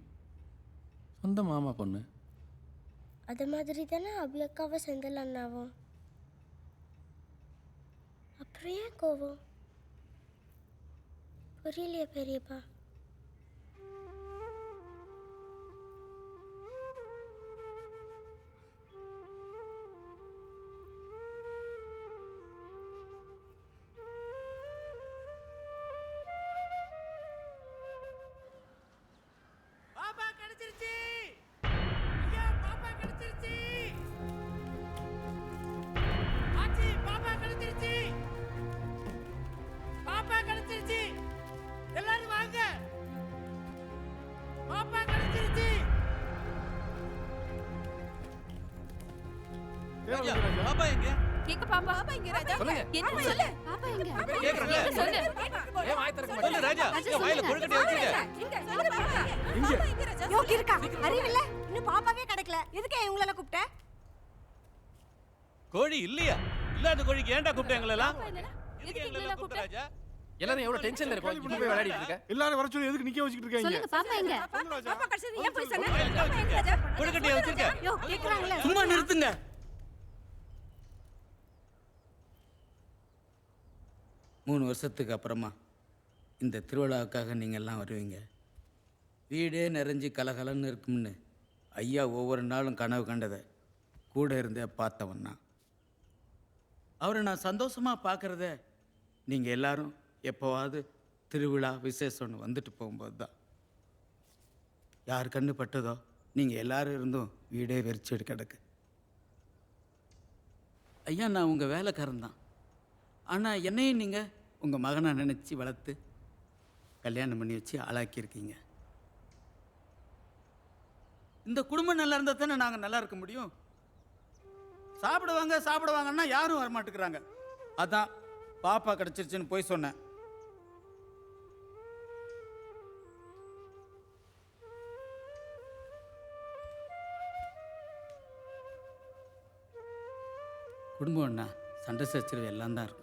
சொந்த மாமா பொண்ணு. அது மாதிரி தானே அவ்வளோக்காவும் செந்தில் அண்ணாவும். அப்புறம் ஏன் கோவம்? புரியலையே பெரியப்பா. பாப்பா கிடைச்சிருச்சு. ஐயா பாப்பா கிடைச்சிருச்சு. ஆச்சி பாப்பா கிடைச்சிருச்சு. பாப்பா கிடைச்சிருச்சு. எல்லாரும் வாங்க. பாப்பா கிடைச்சிருச்சு. பாப்பா எங்க? எங்க பாப்பா? பாப்பா எங்க ராஜா? சொல்லுங்க. என்ன சொல்லு? பாப்பா எங்க? கேக்குறேன்ல. சொல்லு. ஏன் வாய் திறக்க மாட்டே? சொல்லு ராஜா. இங்க வாயில கொழுக்கட்டை வச்சிருக்க. எங்க பாப்பா? எங்க ராஜா? யோ இருக்கா? அறிவில்ல? இன்னும் பாப்பாவே கிடைக்கல. எதுக்கு இவங்கள கூப்பிட்ட? கோழி இல்லையா? இல்லாத கோழிக்கு ஏன்டா கூப்பிட்ட எங்களை எல்லாம்? எதுக்கு எங்களெல்லாம் கூப்பிட்ட? ராஜா எல்லாரும் எவ்வளவு டென்ஷன்ல இருக்கோம். இங்க போய் விளையாடிட்டு இருக்க. எல்லாரும் வர சொல்லி எதுக்கு நிக்க வச்சிட்டு இருக்கீங்க? சொல்லுங்க பாப்பா எங்க? பாப்பா கிடைச்சது ஏன் போய் சொன்ன? பாப்பா எங்க ராஜா? கொழுக்கட்டையை வச்சிருக்க. யோ கேக்குறாங்கல. சும்மா நிறுத்துங்க. 3 வருஷத்துக்கு அப்புறமா இந்த திருவிழாவுக்காக நீங்கள் எல்லாம் வருவீங்க. வீடே நிறைஞ்சு கலகலன்னு இருக்கும்னு ஐயா ஒவ்வொரு நாளும் கனவு கண்டதை கூட இருந்தே பார்த்தவன் நான். அவரை நான் சந்தோஷமாக பார்க்குறத நீங்கள் எல்லாரும் எப்போவாவது திருவிழா விசேஷம்னு வந்துட்டு போகும்போது தான். யார் கண்ணு பட்டதோ நீங்கள் எல்லாரும் இருந்தும் வீடே வெறிச்சுட்டு கிடக்கு. ஐயா நான் உங்கள் வேலைக்காரன் தான். ஆனால் என்னையும் நீங்கள் உங்கள் மகனை நினச்சி வளர்த்து கல்யாணம் பண்ணி வச்சு ஆளாக்கியிருக்கீங்க. இந்த குடும்பம் நல்லா இருந்தால் தானே நாங்கள் நல்லா இருக்க முடியும். சாப்பிடுவாங்கன்னா யாரும் வரமாட்டேங்கிறாங்க. அதான் பாப்பா கிடச்சிருச்சுன்னு போய் சொன்னேன். குடும்பம்னா சண்டை சச்சரவு எல்லாம் தான் இருக்கும்.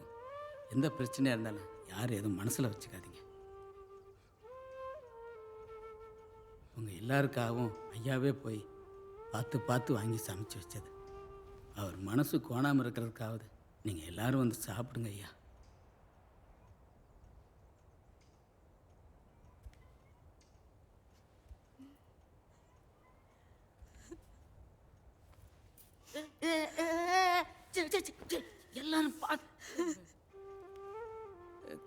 எந்த பிரச்சனையாக இருந்தாலும் யாரும் எதுவும் மனசில் வச்சுக்காதீங்க. உங்கள் எல்லாருக்காகவும் ஐயாவே போய் பார்த்து வாங்கி சமைச்சு வச்சது. அவர் மனசு கோணாமல் இருக்கிறதுக்காவது நீங்கள் எல்லாரும் வந்து சாப்பிடுங்க ஐயா. எல்லாரும்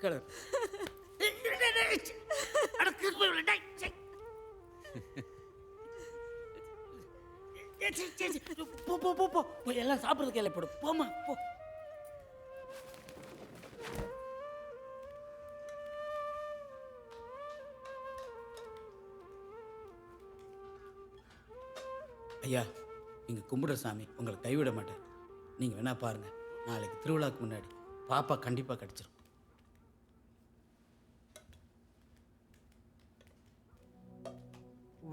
கலர் போ எல்லாம் சாப்பிட்றதுக்கு எல்லாம் போடு. போமா போ. ஐயா நீங்கள் கும்பிடுற சாமி உங்களை கைவிட மாட்டேன். நீங்கள் வேணா பாருங்க, நாளைக்கு திருவிழாவுக்கு முன்னாடி பாப்பா கண்டிப்பாக கிடச்சிரும்.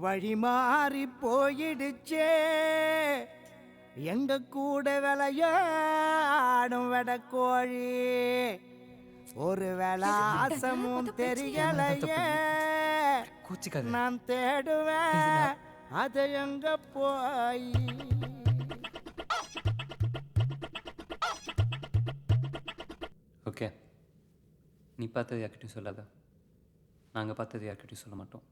வழி மாறி போயிடுச்சே எங்க கூட விளையாடும் வெடக்கோழி. ஒரு வேளை ஆசமும் தெரியலையே நான் தேடுவேன் அதை எங்க போய். ஓகே, நீ பார்த்தது யார்கிட்டையும் சொல்லாத. நாங்கள் பார்த்தது யார்கிட்டையும் சொல்ல மாட்டோம்.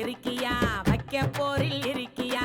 இருக்கியா வைக்க போரில் இருக்கியா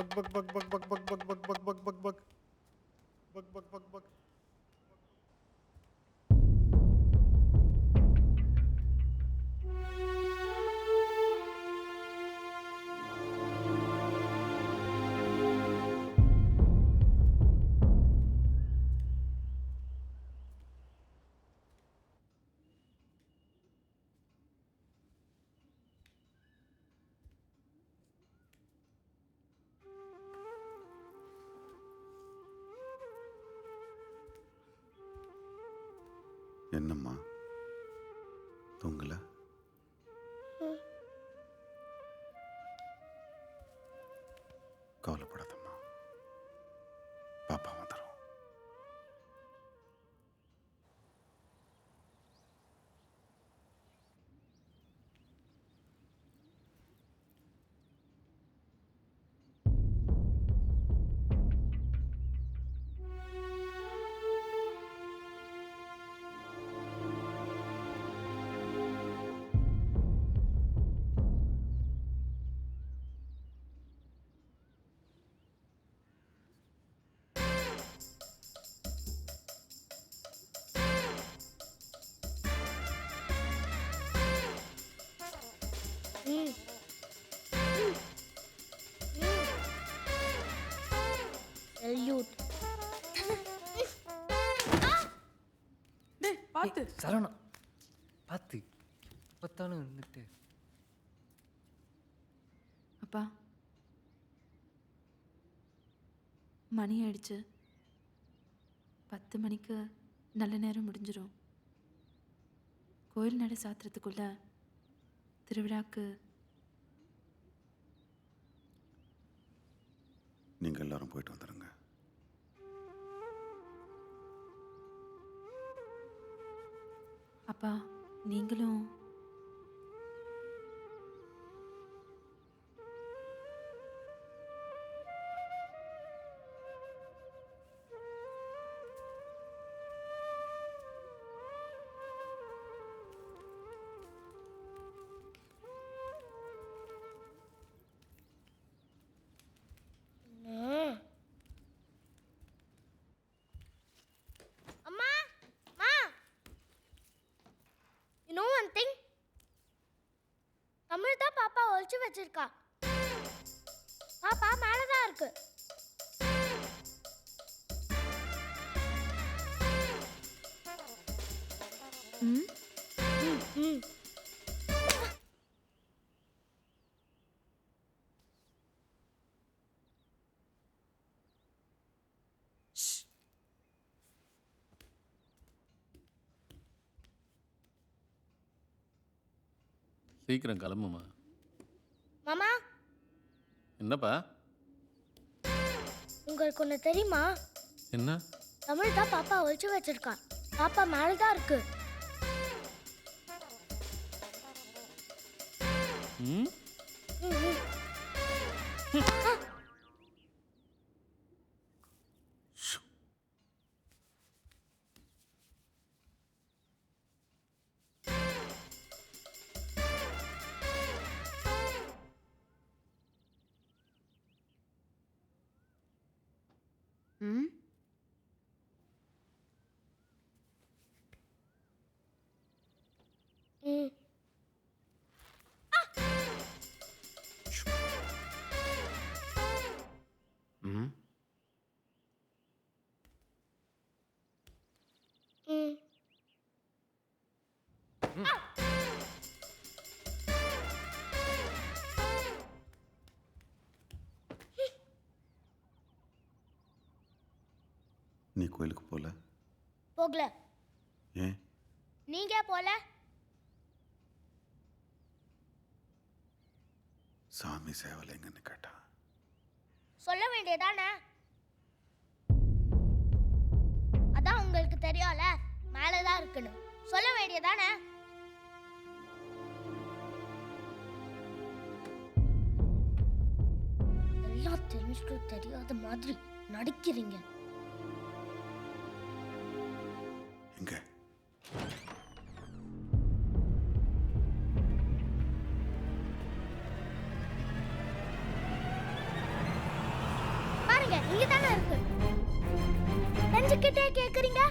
பக் பக் பக் பக் பக் பக் பக் பக் பக் பக் பக் பக் பக் பக் பக் பக். என்னம்மா தூங்கல? கவலைப்படாதம்மா, பாப்பா வந்துடும். பார்த்து சரவணா பார்த்து பார்த்தாலும் வந்துட்டு. அப்பா மணி ஆயிடுச்சு. 10 மணிக்கு நல்ல நேரம் முடிஞ்சிடும். கோயில் நடை சாத்துறதுக்குள்ள திருவிழாக்கு நீங்கள் எல்லாரும் போயிட்டு வந்துடுங்க. அப்பா நீங்களும் தமிழ் தான் பாப்பா ஒழிச்சு வச்சிருக்கா. பாப்பா மேலதான் இருக்கு. சீக்கிரம் கிளம்புமா. மாமா என்னப்பா? உங்களுக்கு ஒன்று தெரியுமா? என்ன? தமிழ் தான் பாப்பா ஒழிச்சு வச்சிருக்கா. பாப்பா மேலதான் இருக்கு. நீ கோயிலுக்கு போல? போகல. ஏன்? நீங்க போல? சாமி சேவல் எங்கன்னு கேட்டா சொல்ல வேண்டியதானே? அதான் உங்களுக்கு தெரியும்ல மேலதான் இருக்குன்னு. சொல்ல வேண்டியதானே? எல்லாம் தெரிஞ்சுட்டு தெரியாத மாதிரி நடிக்கிறீங்க. எங்க? இங்க தானே இருக்கு. தெரிஞ்சுக்கிட்டே கேக்குறீங்க?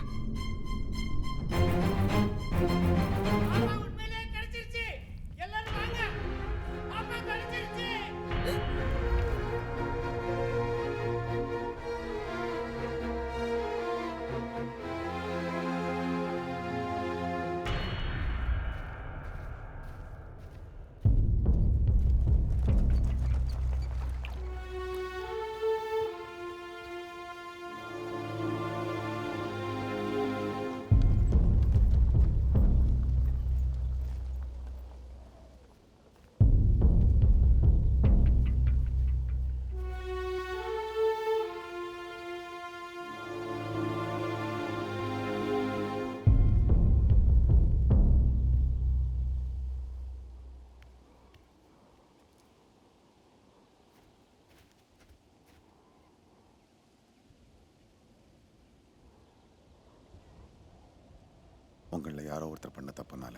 உங்களில் யாரோ ஒருத்தர் பண்ண தப்புனால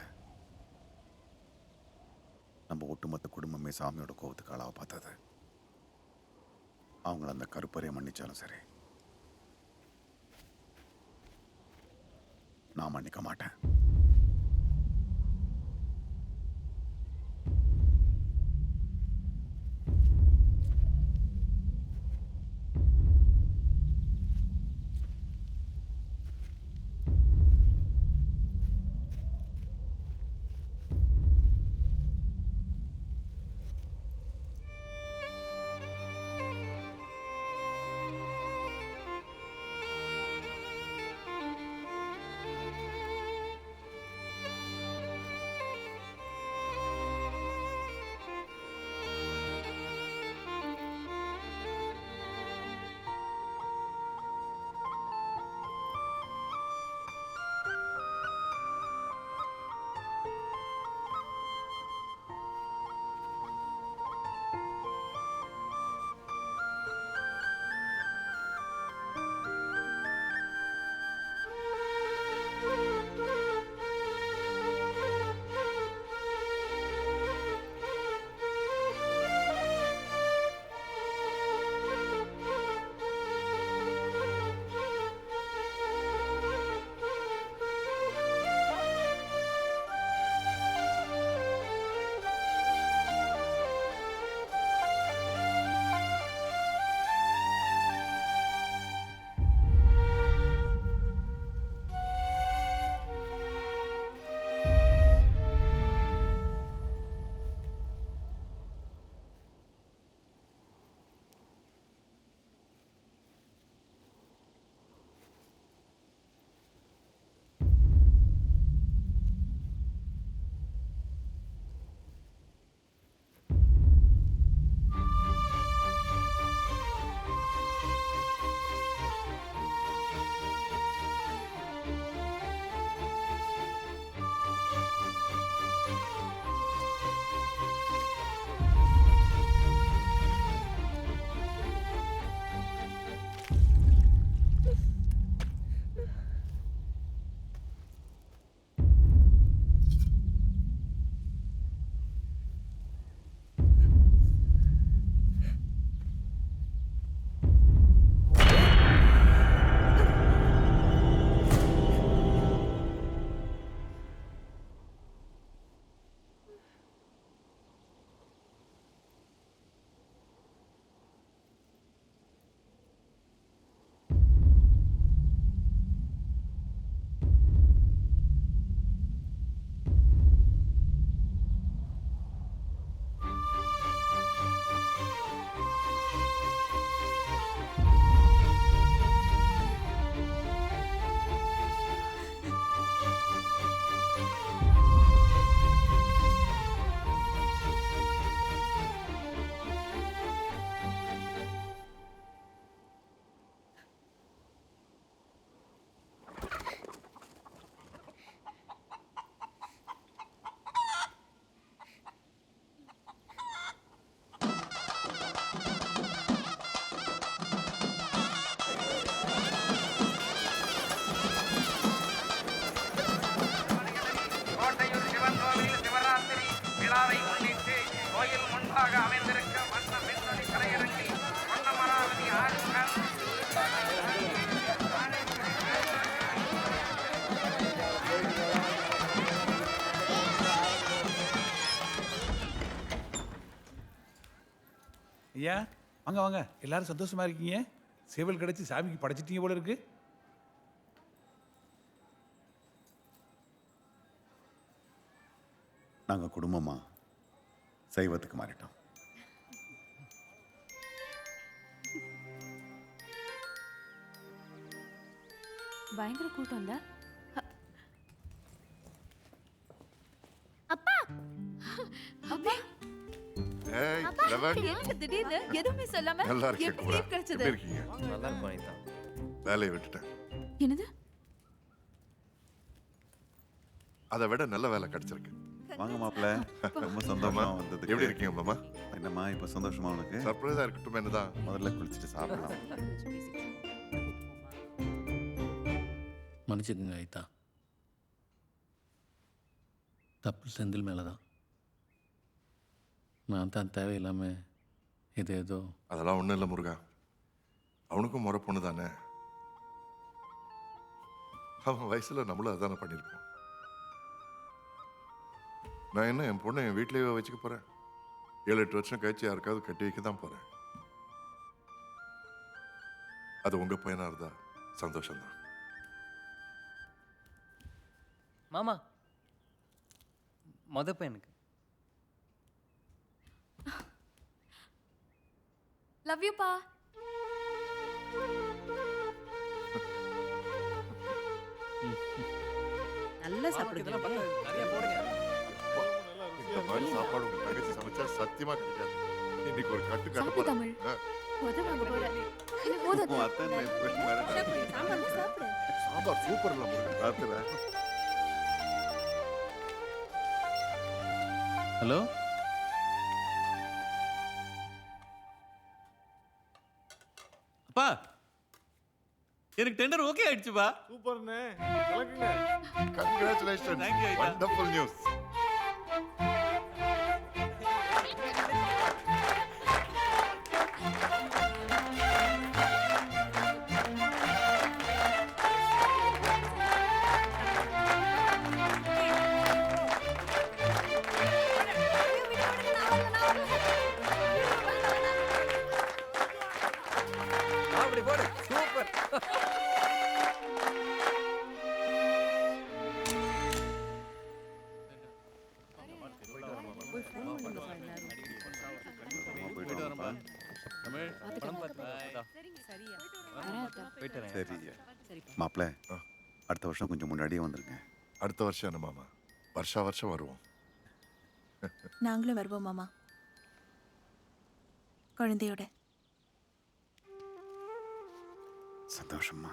நம்ம ஒட்டுமொத்த குடும்பமே சாமியோட கோவத்துக்கு ஆளாக பார்த்தது. அவங்கள அந்த கருப்பறையை மன்னிச்சாலும் சரி, நான் மன்னிக்க மாட்டேன். அமைந்திருக்க வண்ண மின்னொலி கலையரங்கில் வண்ணமராவதி ஆறுமுகம் ஐயா வாங்க வாங்க, எல்லாரும் சந்தோஷமா இருக்கீங்க. சேவல் கிடைச்சி சாமிக்கு படைச்சிட்டீங்க போல இருக்கு. நாங்க குடும்பமா சைவத்துக்கு மாறிட்டோம். பயங்கர கூட்டம் இல்ல? அப்பா அப்பா ஏய் அப்பா, லெவன் எனக்கு திடீர்னு எதுவுமே சொல்லாம நல்லா இருக்கேன் எப்படி குமரா. leave கிடைச்சது? எப்படி இருக்கீங்க? நல்லா இருக்கும் அனிதா. வேலையை விட்டுட்டேன். என்னது? அதை விட நல்ல வேலை கிடைச்சிருக்கு. வாங்க மாப்பிள்ள, ரொம்ப சந்தோஷமா வந்தது. எப்படி இருக்கீங்க மாமா? என்னம்மா இப்ப சந்தோஷமா உனக்கு? சர்ப்ரைஸா இருக்கட்டும் என்னதான். முதல்ல குளிச்சுட்டு சாப்பிடலாம். மன்னிச்சுக்குங்க ஐத்தா, தப்பு செந்தில் மேலே தான். நான் தான் தேவையில்லாமல் இது ஏதோ. அதெல்லாம் ஒன்றும் இல்லை முருகா, அவனுக்கும் முறை பொண்ணு தானே. அவன் வயசில் நம்மளும் அதானே பண்ணியிருப்போம். நான் என்ன என் பொண்ணை என் வீட்டிலேயே வச்சுக்க போகிறேன். 7-8 வருஷம் கழிச்சு யாருக்காவது கட்டி வைக்க தான் போகிறேன். அது உங்கள் பையனாக இருந்தால் சந்தோஷம்தான். மாமா மொத பையனுக்கு. லவ் யூ பா. நல்லா சாப்பிடுங்க. நிறைய போடுங்க. இந்த மாதிரி சாப்பாடு உங்க தங்கச்சி சமைச்சா சத்தியமா கிடைக்காது. இன்னைக்கு ஒரு கட்டு சாப்பிடு கட்ட தமிழ். உதவாங்க போற. இல்ல போதாது. உன் அத்தை என்ன இப்படி மிரட்டுறாங்க? சாம்பார் தான் சாப்பிடு. சாம்பார் சூப்பர் இல்லை முருகன். ராத்திர ஹலோ, அப்பா எனக்கு டெண்டர் ஓகே ஆயிடுச்சுப்பா. சூப்பர்ண்ணே, கலக்குங்க. கங்க்ராச்சுலேஷன், Thank you, ஐயா. Wonderful news. அப்படி போடு. சூப்பர். போயிட்டு வரேன்ப்பா. தமிழ் பணம் பார்த்து போயிட்டு வரேன். சரி மாப்பிள்ள, அடுத்த வருஷம் கொஞ்சம் முன்னாடியே வந்துருங்க. அடுத்த வருஷம் என்ன மாமா, வருஷா வருஷம் வருவோம். நாங்களும் வருவோம் மாமா, குழந்தையோட. சந்தோஷமா.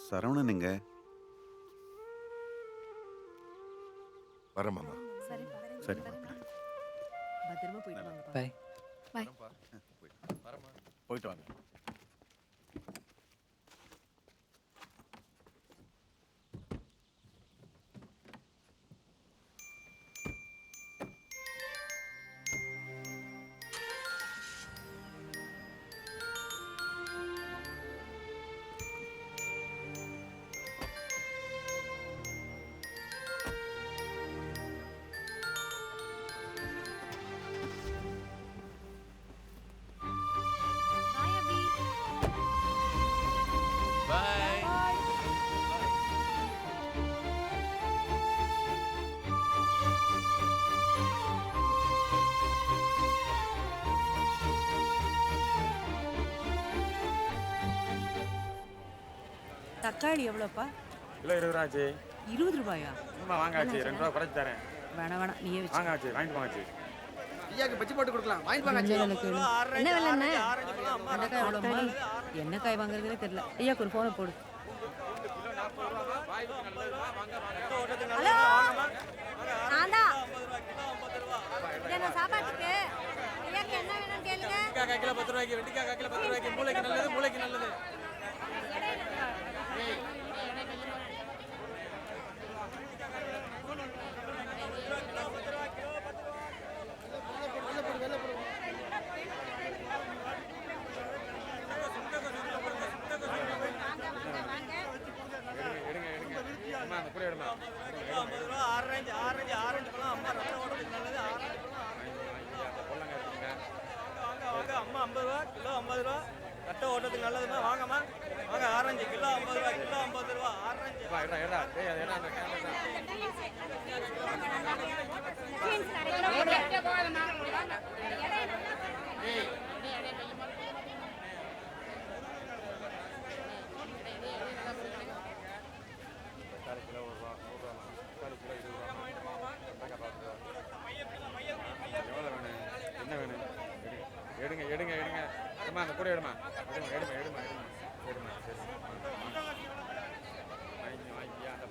சரவணன் எங்க? வரேன் மாமா. சரி மாப்பிள்ள. பத்திரமா போயிட்டு வாங்க. பை. பை. போயிட்டு வாங்க. Bye. தக்காளி எவ்வளோப்பா? கிலோ 20 ரூபா ஆச்சு. 20 ரூபாயா? வாங்க ஆச்சு, 2 ரூபா குறைச்சி தரேன். வேணாம் வேணாம், நீயே வச்சு. வாங்க ஆச்சு, வாங்கிட்டு போங்க ஆச்சு. ஐயாக்கு பச்சி போட்டு கொடுக்கலாம், வாங்கிட்டு வாங்க. என்ன விலை என்ன? அந்த காய் எவ்வளோம்மா? என்ன காய் வாங்குறதுனே தெரியல. ஐயாக்கு ஒரு ஃபோனை போடு. ஹலோ, நான் தான். இது என்ன சாப்பாட்டுக்கு? ஐயாக்கு என்ன வேணும்னு கேளுங்க. வெண்டிக்காய் கிலோ 10 ரூபாய்க்கு, வெண்டிக்காய் கிலோ 10 ரூபாய்க்கு. மூளைக்கு நல்லது, மூளைக்கு நல்லது. ஆரஞ்சு பழம் அம்மா ரத்தம் ஓடுறதுக்கு நல்லது. ஆரஞ்சு பழம் வாங்க அம்மா 50 ரூபா கிலோ 50 ரூபா கட்டை ஓட்டத்துக்கு நல்லதுமா வாங்கம்மா வாங்க ஆரஞ்சு கிலோ 50 ரூபா கிலோ 50 ரூபா ஆரஞ்சு என்ன வேணும் எடுங்க எடுங்க எடுங்க எடுமா அந்த கூட எடுமா எடுமா எடுமா எடுமா எடுமா எடுமா சரி வாங்கி வாங்கியா அந்த